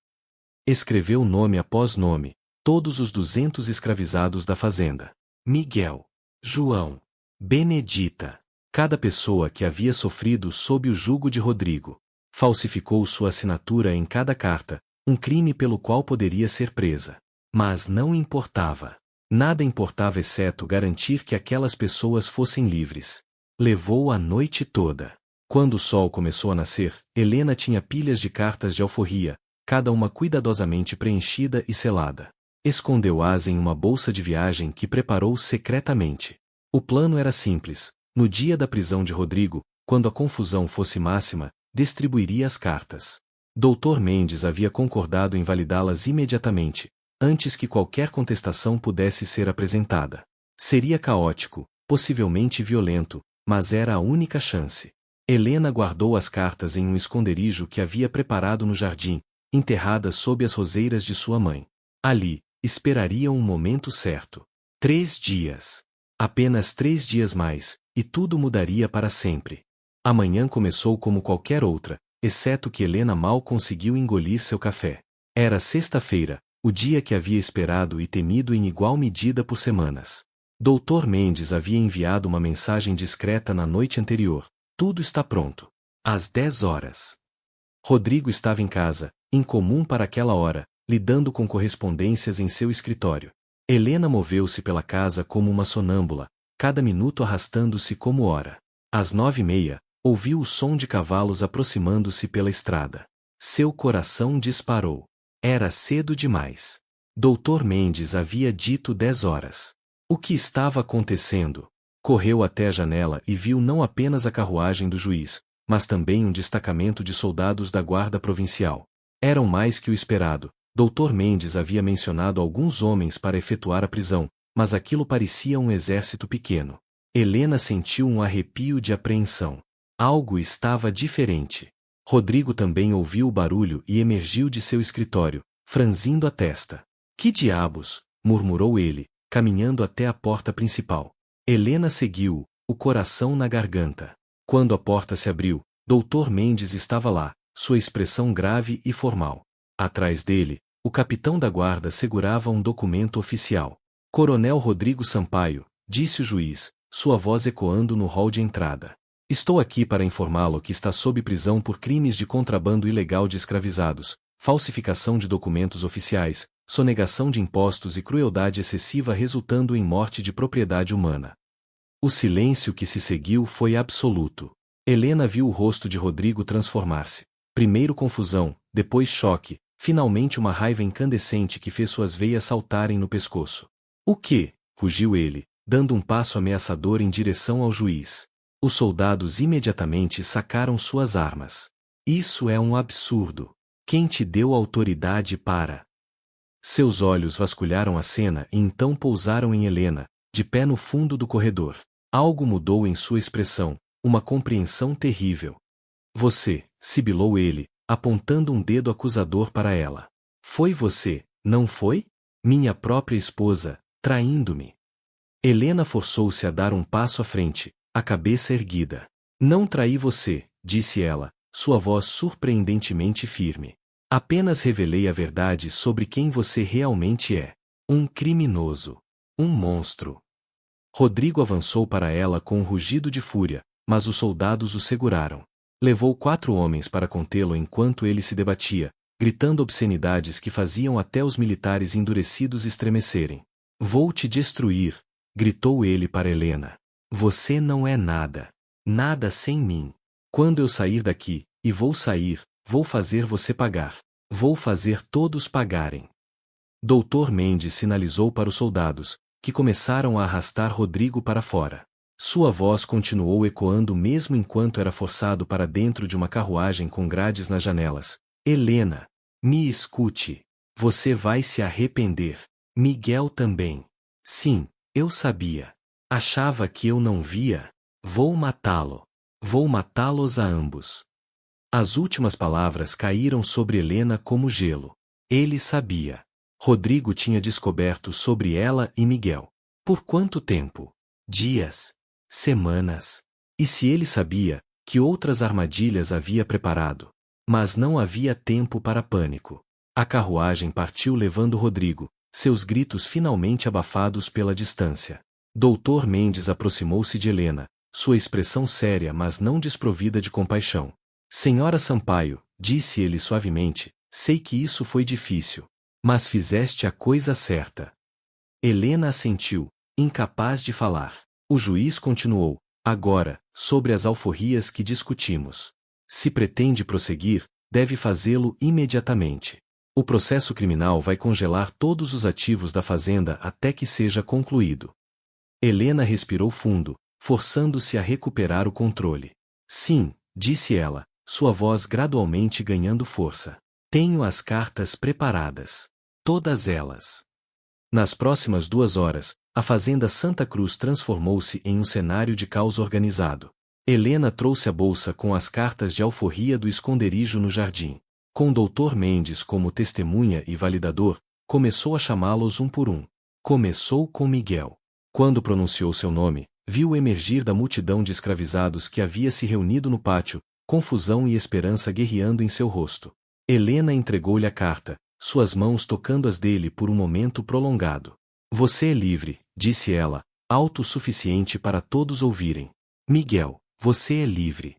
Speaker 1: Escreveu nome após nome, todos os 200 escravizados da fazenda. Miguel, João, Benedita. Cada pessoa que havia sofrido sob o jugo de Rodrigo. Falsificou sua assinatura em cada carta, um crime pelo qual poderia ser presa. Mas não importava. Nada importava exceto garantir que aquelas pessoas fossem livres. Levou a noite toda. Quando o sol começou a nascer, Helena tinha pilhas de cartas de alforria, cada uma cuidadosamente preenchida e selada. Escondeu-as em uma bolsa de viagem que preparou secretamente. O plano era simples. No dia da prisão de Rodrigo, quando a confusão fosse máxima, distribuiria as cartas. Dr. Mendes havia concordado em validá-las imediatamente, antes que qualquer contestação pudesse ser apresentada. Seria caótico, possivelmente violento, mas era a única chance. Helena guardou as cartas em um esconderijo que havia preparado no jardim, enterradas sob as roseiras de sua mãe. Ali, esperaria um momento certo. 3 dias. Apenas 3 dias mais, e tudo mudaria para sempre. A manhã começou como qualquer outra, exceto que Helena mal conseguiu engolir seu café. Era sexta-feira, o dia que havia esperado e temido em igual medida por semanas. Dr. Mendes havia enviado uma mensagem discreta na noite anterior. Tudo está pronto. Às 10 horas. Rodrigo estava em casa, incomum para aquela hora, lidando com correspondências em seu escritório. Helena moveu-se pela casa como uma sonâmbula, cada minuto arrastando-se como hora. Às 9h30, ouviu o som de cavalos aproximando-se pela estrada. Seu coração disparou. Era cedo demais. Dr. Mendes havia dito 10 horas. O que estava acontecendo? Correu até a janela e viu não apenas a carruagem do juiz, mas também um destacamento de soldados da guarda provincial. Eram mais que o esperado. Dr. Mendes havia mencionado alguns homens para efetuar a prisão, mas aquilo parecia um exército pequeno. Helena sentiu um arrepio de apreensão. Algo estava diferente. Rodrigo também ouviu o barulho e emergiu de seu escritório, franzindo a testa. Que diabos? Murmurou ele, caminhando até a porta principal. Helena seguiu-o, o coração na garganta. Quando a porta se abriu, Dr. Mendes estava lá, sua expressão grave e formal. Atrás dele, o capitão da guarda segurava um documento oficial. Coronel Rodrigo Sampaio, disse o juiz, sua voz ecoando no hall de entrada. Estou aqui para informá-lo que está sob prisão por crimes de contrabando ilegal de escravizados, falsificação de documentos oficiais, sonegação de impostos e crueldade excessiva resultando em morte de propriedade humana. O silêncio que se seguiu foi absoluto. Helena viu o rosto de Rodrigo transformar-se. Primeiro confusão, depois choque, finalmente uma raiva incandescente que fez suas veias saltarem no pescoço. O quê? Rugiu ele, dando um passo ameaçador em direção ao juiz. Os soldados imediatamente sacaram suas armas. Isso é um absurdo. Quem te deu autoridade para... Seus olhos vasculharam a cena e então pousaram em Helena, de pé no fundo do corredor. Algo mudou em sua expressão, uma compreensão terrível. Você, sibilou ele, apontando um dedo acusador para ela. Foi você, não foi? Minha própria esposa, traindo-me. Helena forçou-se a dar um passo à frente, a cabeça erguida. Não traí você, disse ela, sua voz surpreendentemente firme. Apenas revelei a verdade sobre quem você realmente é. Um criminoso. Um monstro. Rodrigo avançou para ela com um rugido de fúria, mas os soldados o seguraram. Levou 4 homens para contê-lo enquanto ele se debatia, gritando obscenidades que faziam até os militares endurecidos estremecerem. Vou te destruir, gritou ele para Helena. Você não é nada. Nada sem mim. Quando eu sair daqui, e vou sair, vou fazer você pagar. Vou fazer todos pagarem. Dr. Mendes sinalizou para os soldados, que começaram a arrastar Rodrigo para fora. Sua voz continuou ecoando mesmo enquanto era forçado para dentro de uma carruagem com grades nas janelas. Helena, me escute. Você vai se arrepender. Miguel também. Sim, eu sabia. Achava que eu não via. Vou matá-lo. Vou matá-los a ambos. As últimas palavras caíram sobre Helena como gelo. Ele sabia. Rodrigo tinha descoberto sobre ela e Miguel. Por quanto tempo? Dias? Semanas? E se ele sabia, que outras armadilhas havia preparado? Mas não havia tempo para pânico. A carruagem partiu levando Rodrigo, seus gritos finalmente abafados pela distância. Dr. Mendes aproximou-se de Helena, sua expressão séria mas não desprovida de compaixão. Senhora Sampaio, disse ele suavemente, sei que isso foi difícil. Mas fizeste a coisa certa. Helena assentiu, incapaz de falar. O juiz continuou, agora, sobre as alforrias que discutimos. Se pretende prosseguir, deve fazê-lo imediatamente. O processo criminal vai congelar todos os ativos da fazenda até que seja concluído. Helena respirou fundo, forçando-se a recuperar o controle. Sim, disse ela, sua voz gradualmente ganhando força. Tenho as cartas preparadas. Todas elas. Nas próximas 2 horas, a fazenda Santa Cruz transformou-se em um cenário de caos organizado. Helena trouxe a bolsa com as cartas de alforria do esconderijo no jardim. Com Dr. Mendes como testemunha e validador, começou a chamá-los um por um. Começou com Miguel. Quando pronunciou seu nome, viu emergir da multidão de escravizados que havia se reunido no pátio, confusão e esperança guerreando em seu rosto. Helena entregou-lhe a carta, suas mãos tocando as dele por um momento prolongado. Você é livre, disse ela, autossuficiente para todos ouvirem. Miguel, você é livre.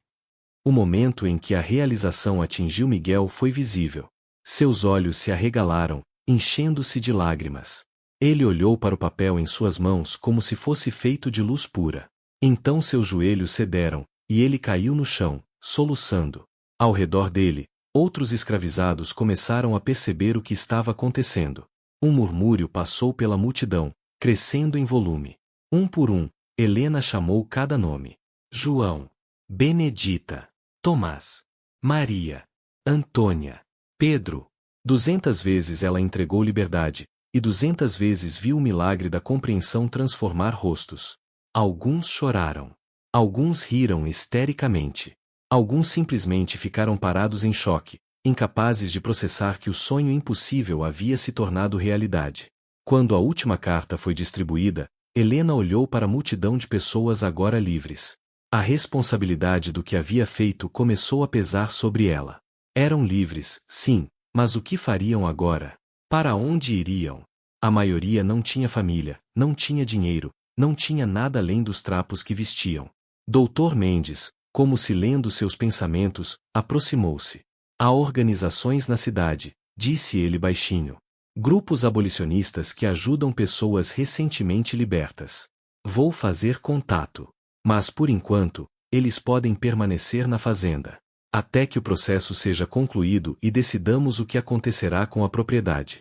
Speaker 1: O momento em que a realização atingiu Miguel foi visível. Seus olhos se arregalaram, enchendo-se de lágrimas. Ele olhou para o papel em suas mãos como se fosse feito de luz pura. Então seus joelhos cederam, e ele caiu no chão, soluçando. Ao redor dele, outros escravizados começaram a perceber o que estava acontecendo. Um murmúrio passou pela multidão, crescendo em volume. Um por um, Helena chamou cada nome. João, Benedita, Tomás, Maria, Antônia, Pedro. 200 vezes ela entregou liberdade, e 200 vezes viu o milagre da compreensão transformar rostos. Alguns choraram. Alguns riram histericamente. Alguns simplesmente ficaram parados em choque, incapazes de processar que o sonho impossível havia se tornado realidade. Quando a última carta foi distribuída, Helena olhou para a multidão de pessoas agora livres. A responsabilidade do que havia feito começou a pesar sobre ela. Eram livres, sim, mas o que fariam agora? Para onde iriam? A maioria não tinha família, não tinha dinheiro, não tinha nada além dos trapos que vestiam. Dr. Mendes, como se lendo seus pensamentos, aproximou-se. Há organizações na cidade, disse ele baixinho. Grupos abolicionistas que ajudam pessoas recentemente libertas. Vou fazer contato. Mas por enquanto, eles podem permanecer na fazenda. Até que o processo seja concluído e decidamos o que acontecerá com a propriedade.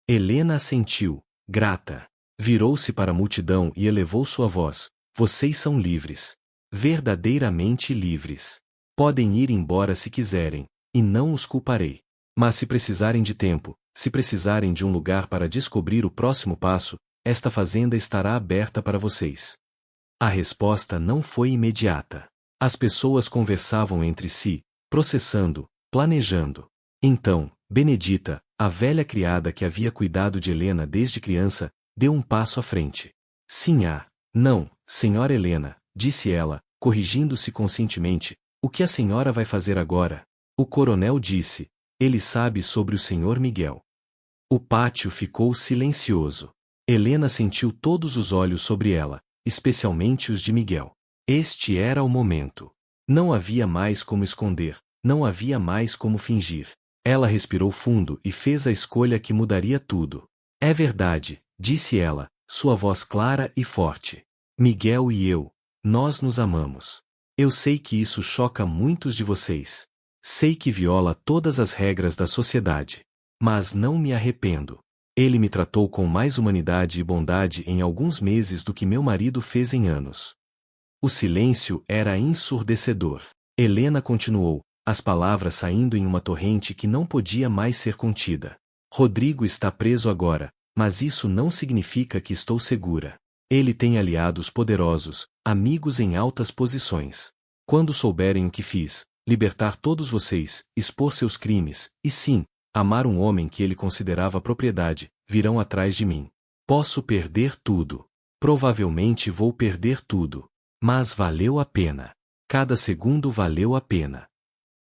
Speaker 1: Helena assentiu, grata. Virou-se para a multidão e elevou sua voz. Vocês são livres. Verdadeiramente livres. Podem ir embora se quiserem, e não os culparei. Mas se precisarem de tempo, se precisarem de um lugar para descobrir o próximo passo, esta fazenda estará aberta para vocês. A resposta não foi imediata. As pessoas conversavam entre si, processando, planejando. Então, Benedita, a velha criada que havia cuidado de Helena desde criança, deu um passo à frente. Sim, não, senhora Helena, disse ela, corrigindo-se conscientemente, o que a senhora vai fazer agora? O coronel disse, ele sabe sobre o senhor Miguel. O pátio ficou silencioso. Helena sentiu todos os olhos sobre ela, especialmente os de Miguel. Este era o momento. Não havia mais como esconder, não havia mais como fingir. Ela respirou fundo e fez a escolha que mudaria tudo. É verdade, disse ela, sua voz clara e forte. Miguel e eu, nós nos amamos. Eu sei que isso choca muitos de vocês. Sei que viola todas as regras da sociedade. Mas não me arrependo. Ele me tratou com mais humanidade e bondade em alguns meses do que meu marido fez em anos. O silêncio era ensurdecedor. Helena continuou, as palavras saindo em uma torrente que não podia mais ser contida. Rodrigo está preso agora, mas isso não significa que estou segura. Ele tem aliados poderosos, amigos em altas posições. Quando souberem o que fiz, libertar todos vocês, expor seus crimes, e sim, amar um homem que ele considerava propriedade, virão atrás de mim. Posso perder tudo. Provavelmente vou perder tudo. Mas valeu a pena. Cada segundo valeu a pena.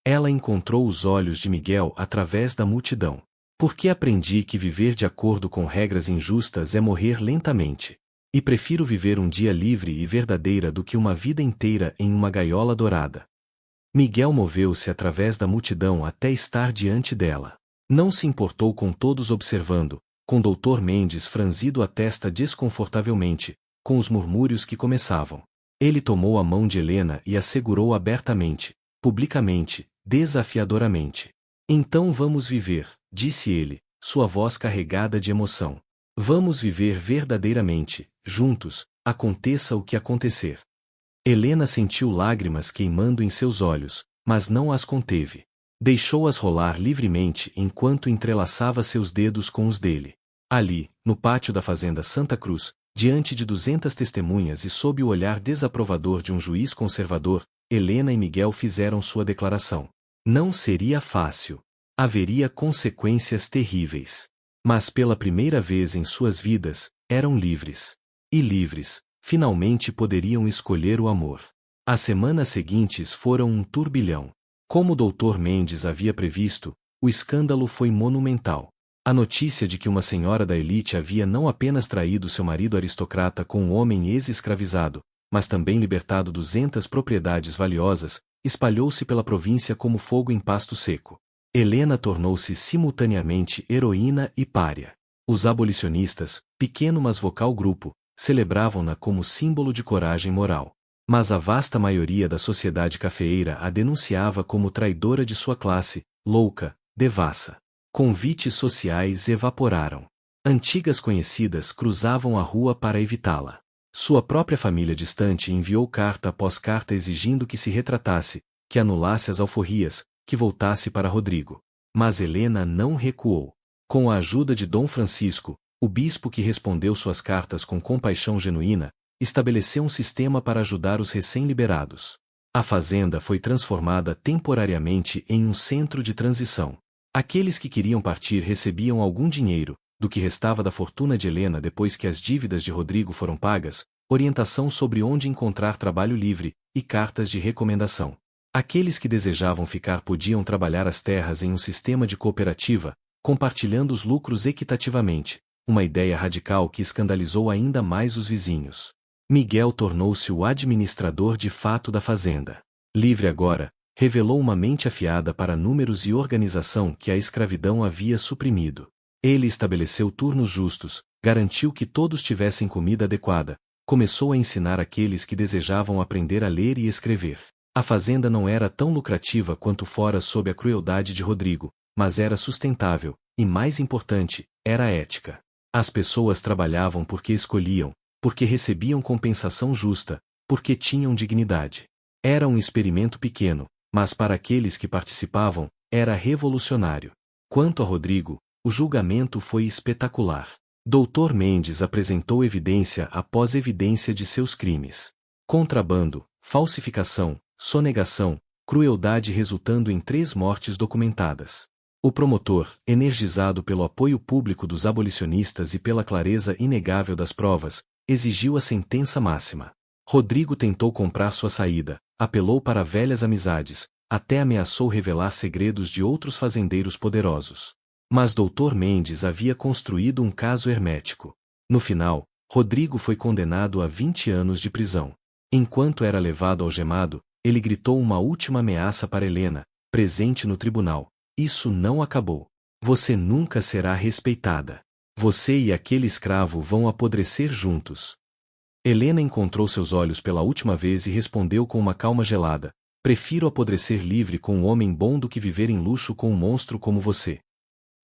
Speaker 1: Ela encontrou os olhos de Miguel através da multidão. Porque aprendi que viver de acordo com regras injustas é morrer lentamente. E prefiro viver um dia livre e verdadeira do que uma vida inteira em uma gaiola dourada. Miguel moveu-se através da multidão até estar diante dela. Não se importou com todos observando, com Dr. Mendes franzido a testa desconfortavelmente, com os murmúrios que começavam. Ele tomou a mão de Helena e a segurou abertamente, publicamente, desafiadoramente. Então vamos viver, disse ele, sua voz carregada de emoção. Vamos viver verdadeiramente, juntos, aconteça o que acontecer. Helena sentiu lágrimas queimando em seus olhos, mas não as conteve. Deixou-as rolar livremente enquanto entrelaçava seus dedos com os dele. Ali, no pátio da fazenda Santa Cruz, diante de 200 testemunhas e sob o olhar desaprovador de um juiz conservador, Helena e Miguel fizeram sua declaração. Não seria fácil. Haveria consequências terríveis. Mas pela primeira vez em suas vidas, eram livres. E livres, finalmente poderiam escolher o amor. As semanas seguintes foram um turbilhão. Como o Dr. Mendes havia previsto, o escândalo foi monumental. A notícia de que uma senhora da elite havia não apenas traído seu marido aristocrata com um homem ex-escravizado, mas também libertado 200 propriedades valiosas, espalhou-se pela província como fogo em pasto seco. Helena tornou-se simultaneamente heroína e pária. Os abolicionistas, pequeno mas vocal grupo, celebravam-na como símbolo de coragem moral. Mas a vasta maioria da sociedade cafeeira a denunciava como traidora de sua classe, louca, devassa. Convites sociais evaporaram. Antigas conhecidas cruzavam a rua para evitá-la. Sua própria família distante enviou carta após carta exigindo que se retratasse, que anulasse as alforrias, que voltasse para Rodrigo. Mas Helena não recuou. Com a ajuda de Dom Francisco, o bispo que respondeu suas cartas com compaixão genuína, estabeleceu um sistema para ajudar os recém-liberados. A fazenda foi transformada temporariamente em um centro de transição. Aqueles que queriam partir recebiam algum dinheiro, do que restava da fortuna de Helena depois que as dívidas de Rodrigo foram pagas, orientação sobre onde encontrar trabalho livre, e cartas de recomendação. Aqueles que desejavam ficar podiam trabalhar as terras em um sistema de cooperativa, compartilhando os lucros equitativamente, uma ideia radical que escandalizou ainda mais os vizinhos. Miguel tornou-se o administrador de fato da fazenda. Livre agora, revelou uma mente afiada para números e organização que a escravidão havia suprimido. Ele estabeleceu turnos justos, garantiu que todos tivessem comida adequada, começou a ensinar aqueles que desejavam aprender a ler e escrever. A fazenda não era tão lucrativa quanto fora sob a crueldade de Rodrigo, mas era sustentável, e mais importante, era ética. As pessoas trabalhavam porque escolhiam, porque recebiam compensação justa, porque tinham dignidade. Era um experimento pequeno, mas para aqueles que participavam, era revolucionário. Quanto a Rodrigo, o julgamento foi espetacular. Dr. Mendes apresentou evidência após evidência de seus crimes. Contrabando, falsificação, sonegação, crueldade resultando em 3 mortes documentadas. O promotor, energizado pelo apoio público dos abolicionistas e pela clareza inegável das provas, exigiu a sentença máxima. Rodrigo tentou comprar sua saída, apelou para velhas amizades, até ameaçou revelar segredos de outros fazendeiros poderosos. Mas Dr. Mendes havia construído um caso hermético. No final, Rodrigo foi condenado a 20 anos de prisão. Enquanto era levado algemado, ele gritou uma última ameaça para Helena, presente no tribunal. Isso não acabou. Você nunca será respeitada. Você e aquele escravo vão apodrecer juntos. Helena encontrou seus olhos pela última vez e respondeu com uma calma gelada: prefiro apodrecer livre com um homem bom do que viver em luxo com um monstro como você.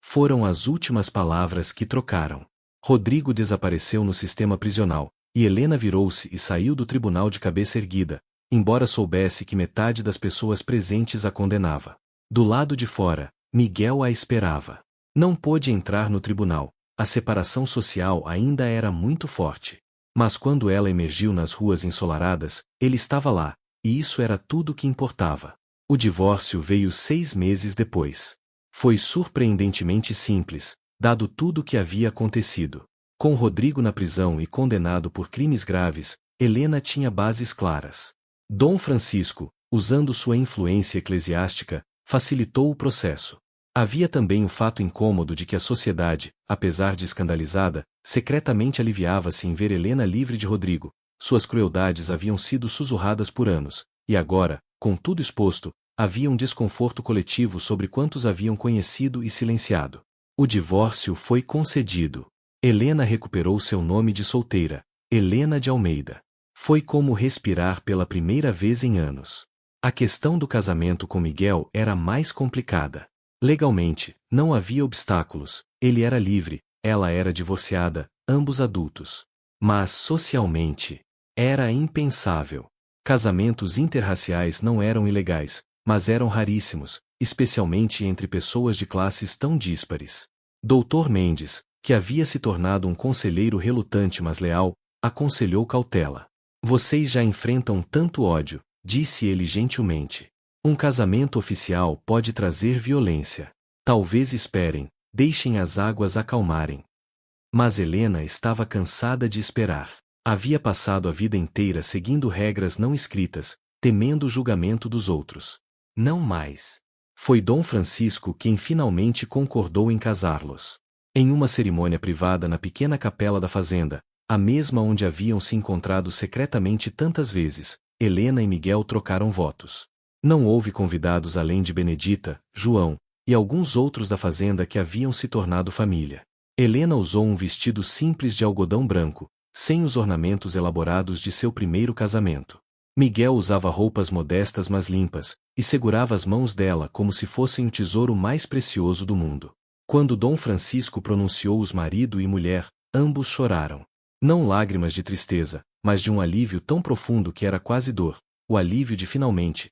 Speaker 1: Foram as últimas palavras que trocaram. Rodrigo desapareceu no sistema prisional, e Helena virou-se e saiu do tribunal de cabeça erguida, embora soubesse que metade das pessoas presentes a condenava. Do lado de fora, Miguel a esperava. Não pôde entrar no tribunal, a separação social ainda era muito forte. Mas quando ela emergiu nas ruas ensolaradas, ele estava lá, e isso era tudo que importava. O divórcio veio 6 meses depois. Foi surpreendentemente simples, dado tudo o que havia acontecido. Com Rodrigo na prisão e condenado por crimes graves, Helena tinha bases claras. Dom Francisco, usando sua influência eclesiástica, facilitou o processo. Havia também o fato incômodo de que a sociedade, apesar de escandalizada, secretamente aliviava-se em ver Helena livre de Rodrigo. Suas crueldades haviam sido sussurradas por anos, e agora, com tudo exposto, havia um desconforto coletivo sobre quantos haviam conhecido e silenciado. O divórcio foi concedido. Helena recuperou seu nome de solteira, Helena de Almeida. Foi como respirar pela primeira vez em anos. A questão do casamento com Miguel era mais complicada. Legalmente, não havia obstáculos, ele era livre, ela era divorciada, ambos adultos. Mas socialmente, era impensável. Casamentos interraciais não eram ilegais, mas eram raríssimos, especialmente entre pessoas de classes tão díspares. Dr. Mendes, que havia se tornado um conselheiro relutante mas leal, aconselhou cautela. Vocês já enfrentam tanto ódio, disse ele gentilmente. Um casamento oficial pode trazer violência. Talvez esperem, deixem as águas acalmarem. Mas Helena estava cansada de esperar. Havia passado a vida inteira seguindo regras não escritas, temendo o julgamento dos outros. Não mais. Foi Dom Francisco quem finalmente concordou em casá-los. Em uma cerimônia privada na pequena capela da fazenda, a mesma onde haviam se encontrado secretamente tantas vezes, Helena e Miguel trocaram votos. Não houve convidados além de Benedita, João, e alguns outros da fazenda que haviam se tornado família. Helena usou um vestido simples de algodão branco, sem os ornamentos elaborados de seu primeiro casamento. Miguel usava roupas modestas mas limpas, e segurava as mãos dela como se fossem o tesouro mais precioso do mundo. Quando Dom Francisco pronunciou-os marido e mulher, ambos choraram. Não lágrimas de tristeza, mas de um alívio tão profundo que era quase dor, o alívio de finalmente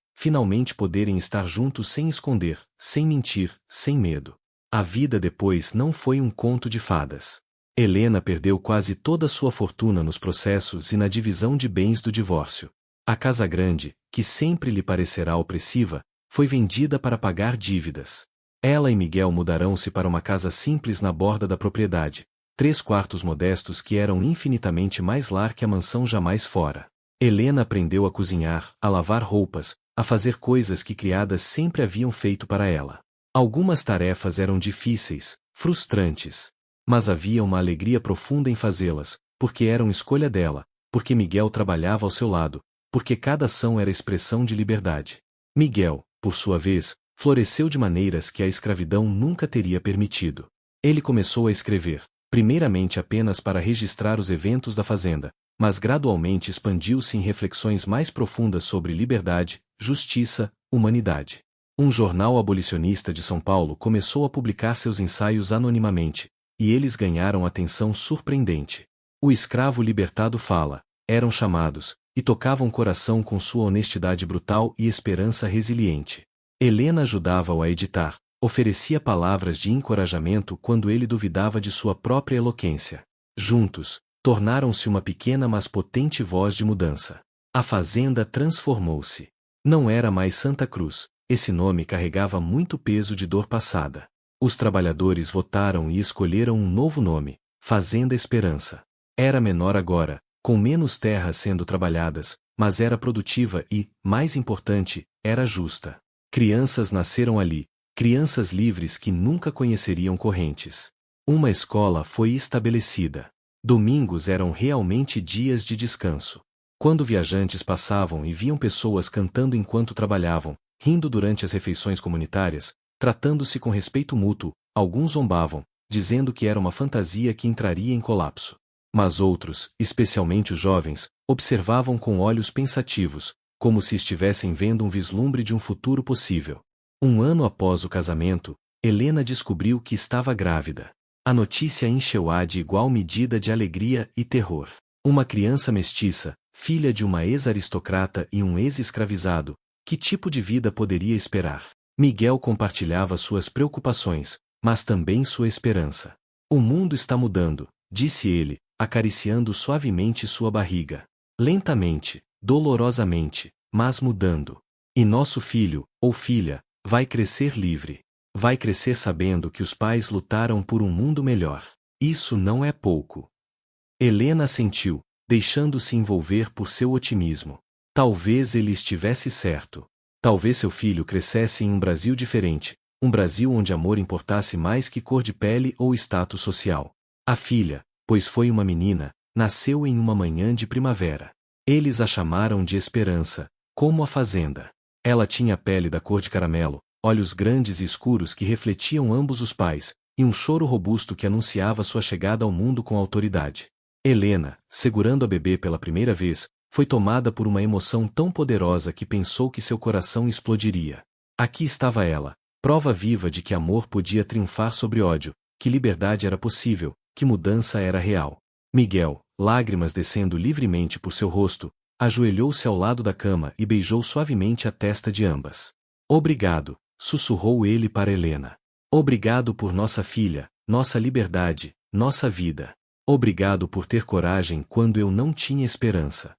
Speaker 1: poderem estar juntos sem esconder, sem mentir, sem medo. A vida depois não foi um conto de fadas. Helena perdeu quase toda sua fortuna nos processos e na divisão de bens do divórcio. A casa grande, que sempre lhe parecerá opressiva, foi vendida para pagar dívidas. Ela e Miguel mudarão-se para uma casa simples na borda da propriedade, 3 quartos modestos que eram infinitamente mais lar que a mansão jamais fora. Helena aprendeu a cozinhar, a lavar roupas, a fazer coisas que criadas sempre haviam feito para ela. Algumas tarefas eram difíceis, frustrantes. Mas havia uma alegria profunda em fazê-las, porque eram escolha dela, porque Miguel trabalhava ao seu lado, porque cada ação era expressão de liberdade. Miguel, por sua vez, floresceu de maneiras que a escravidão nunca teria permitido. Ele começou a escrever, primeiramente apenas para registrar os eventos da fazenda, mas gradualmente expandiu-se em reflexões mais profundas sobre liberdade, justiça, humanidade. Um jornal abolicionista de São Paulo começou a publicar seus ensaios anonimamente, e eles ganharam atenção surpreendente. O escravo libertado fala, eram chamados, e tocavam o coração com sua honestidade brutal e esperança resiliente. Helena ajudava-o a editar, oferecia palavras de encorajamento quando ele duvidava de sua própria eloquência. Juntos, tornaram-se uma pequena mas potente voz de mudança. A fazenda transformou-se. Não era mais Santa Cruz, esse nome carregava muito peso de dor passada. Os trabalhadores votaram e escolheram um novo nome, Fazenda Esperança. Era menor agora, com menos terras sendo trabalhadas, mas era produtiva e, mais importante, era justa. Crianças nasceram ali, crianças livres que nunca conheceriam correntes. Uma escola foi estabelecida. Domingos eram realmente dias de descanso. Quando viajantes passavam e viam pessoas cantando enquanto trabalhavam, rindo durante as refeições comunitárias, tratando-se com respeito mútuo, alguns zombavam, dizendo que era uma fantasia que entraria em colapso. Mas outros, especialmente os jovens, observavam com olhos pensativos, como se estivessem vendo um vislumbre de um futuro possível. Um ano após o casamento, Helena descobriu que estava grávida. A notícia encheu-a de igual medida de alegria e terror. Uma criança mestiça, filha de uma ex-aristocrata e um ex-escravizado, que tipo de vida poderia esperar? Miguel compartilhava suas preocupações, mas também sua esperança. O mundo está mudando, disse ele, acariciando suavemente sua barriga. Lentamente, dolorosamente, mas mudando. E nosso filho, ou filha, vai crescer livre. Vai crescer sabendo que os pais lutaram por um mundo melhor. Isso não é pouco. Helena assentiu, deixando-se envolver por seu otimismo. Talvez ele estivesse certo. Talvez seu filho crescesse em um Brasil diferente, um Brasil onde amor importasse mais que cor de pele ou status social. A filha, pois foi uma menina, nasceu em uma manhã de primavera. Eles a chamaram de Esperança, como a fazenda. Ela tinha a pele da cor de caramelo, olhos grandes e escuros que refletiam ambos os pais, e um choro robusto que anunciava sua chegada ao mundo com autoridade. Helena, segurando a bebê pela primeira vez, foi tomada por uma emoção tão poderosa que pensou que seu coração explodiria. Aqui estava ela, prova viva de que amor podia triunfar sobre ódio, que liberdade era possível, que mudança era real. Miguel, lágrimas descendo livremente por seu rosto, ajoelhou-se ao lado da cama e beijou suavemente a testa de ambas. Obrigado, sussurrou ele para Helena. Obrigado por nossa filha, nossa liberdade, nossa vida. Obrigado por ter coragem quando eu não tinha esperança.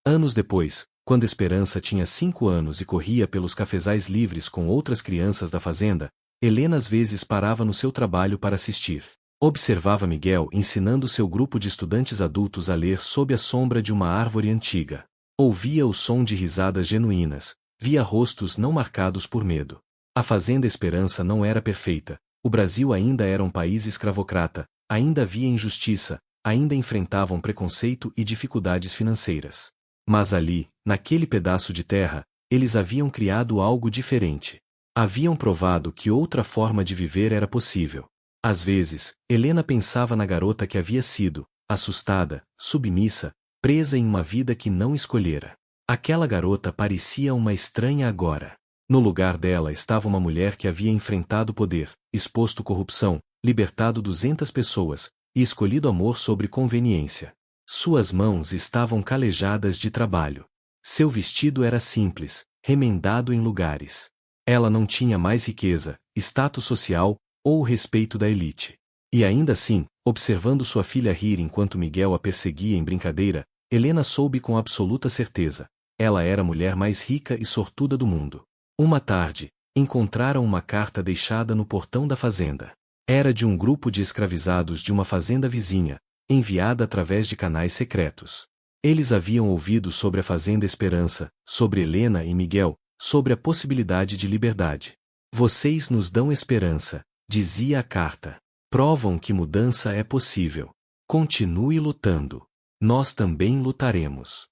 Speaker 1: Anos depois, quando Esperança tinha 5 anos e corria pelos cafezais livres com outras crianças da fazenda, Helena às vezes parava no seu trabalho para assistir. Observava Miguel ensinando seu grupo de estudantes adultos a ler sob a sombra de uma árvore antiga. Ouvia o som de risadas genuínas, via rostos não marcados por medo. A Fazenda Esperança não era perfeita, o Brasil ainda era um país escravocrata, ainda havia injustiça, ainda enfrentavam preconceito e dificuldades financeiras. Mas ali, naquele pedaço de terra, eles haviam criado algo diferente. Haviam provado que outra forma de viver era possível. Às vezes, Helena pensava na garota que havia sido, assustada, submissa, presa em uma vida que não escolhera. Aquela garota parecia uma estranha agora. No lugar dela estava uma mulher que havia enfrentado poder, exposto corrupção, libertado 200 pessoas, e escolhido amor sobre conveniência. Suas mãos estavam calejadas de trabalho. Seu vestido era simples, remendado em lugares. Ela não tinha mais riqueza, status social, ou o respeito da elite. E ainda assim, observando sua filha rir enquanto Miguel a perseguia em brincadeira, Helena soube com absoluta certeza. Ela era a mulher mais rica e sortuda do mundo. Uma tarde, encontraram uma carta deixada no portão da fazenda. Era de um grupo de escravizados de uma fazenda vizinha, enviada através de canais secretos. Eles haviam ouvido sobre a Fazenda Esperança, sobre Helena e Miguel, sobre a possibilidade de liberdade. Vocês nos dão esperança, dizia a carta. Provam que mudança é possível. Continue lutando. Nós também lutaremos.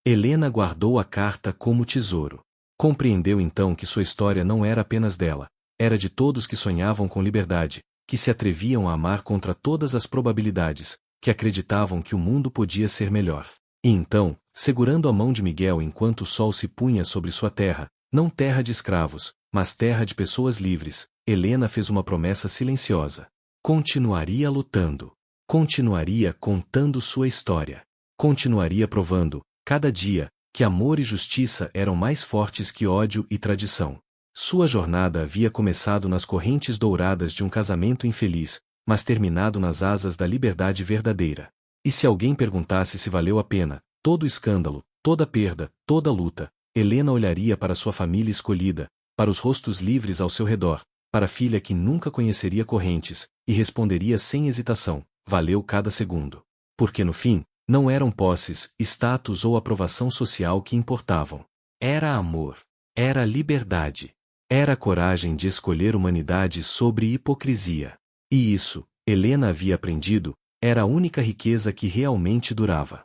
Speaker 1: Helena guardou a carta como tesouro. Compreendeu então que sua história não era apenas dela, era de todos que sonhavam com liberdade, que se atreviam a amar contra todas as probabilidades, que acreditavam que o mundo podia ser melhor. E então, segurando a mão de Miguel enquanto o sol se punha sobre sua terra, não terra de escravos, mas terra de pessoas livres, Helena fez uma promessa silenciosa. Continuaria lutando. Continuaria contando sua história. Continuaria provando, cada dia, que amor e justiça eram mais fortes que ódio e tradição. Sua jornada havia começado nas correntes douradas de um casamento infeliz, mas terminado nas asas da liberdade verdadeira. E se alguém perguntasse se valeu a pena, todo o escândalo, toda perda, toda luta, Helena olharia para sua família escolhida, para os rostos livres ao seu redor, para a filha que nunca conheceria correntes, e responderia sem hesitação: valeu cada segundo. Porque no fim, não eram posses, status ou aprovação social que importavam. Era amor. Era liberdade. Era a coragem de escolher humanidade sobre hipocrisia. E isso, Helena havia aprendido, era a única riqueza que realmente durava.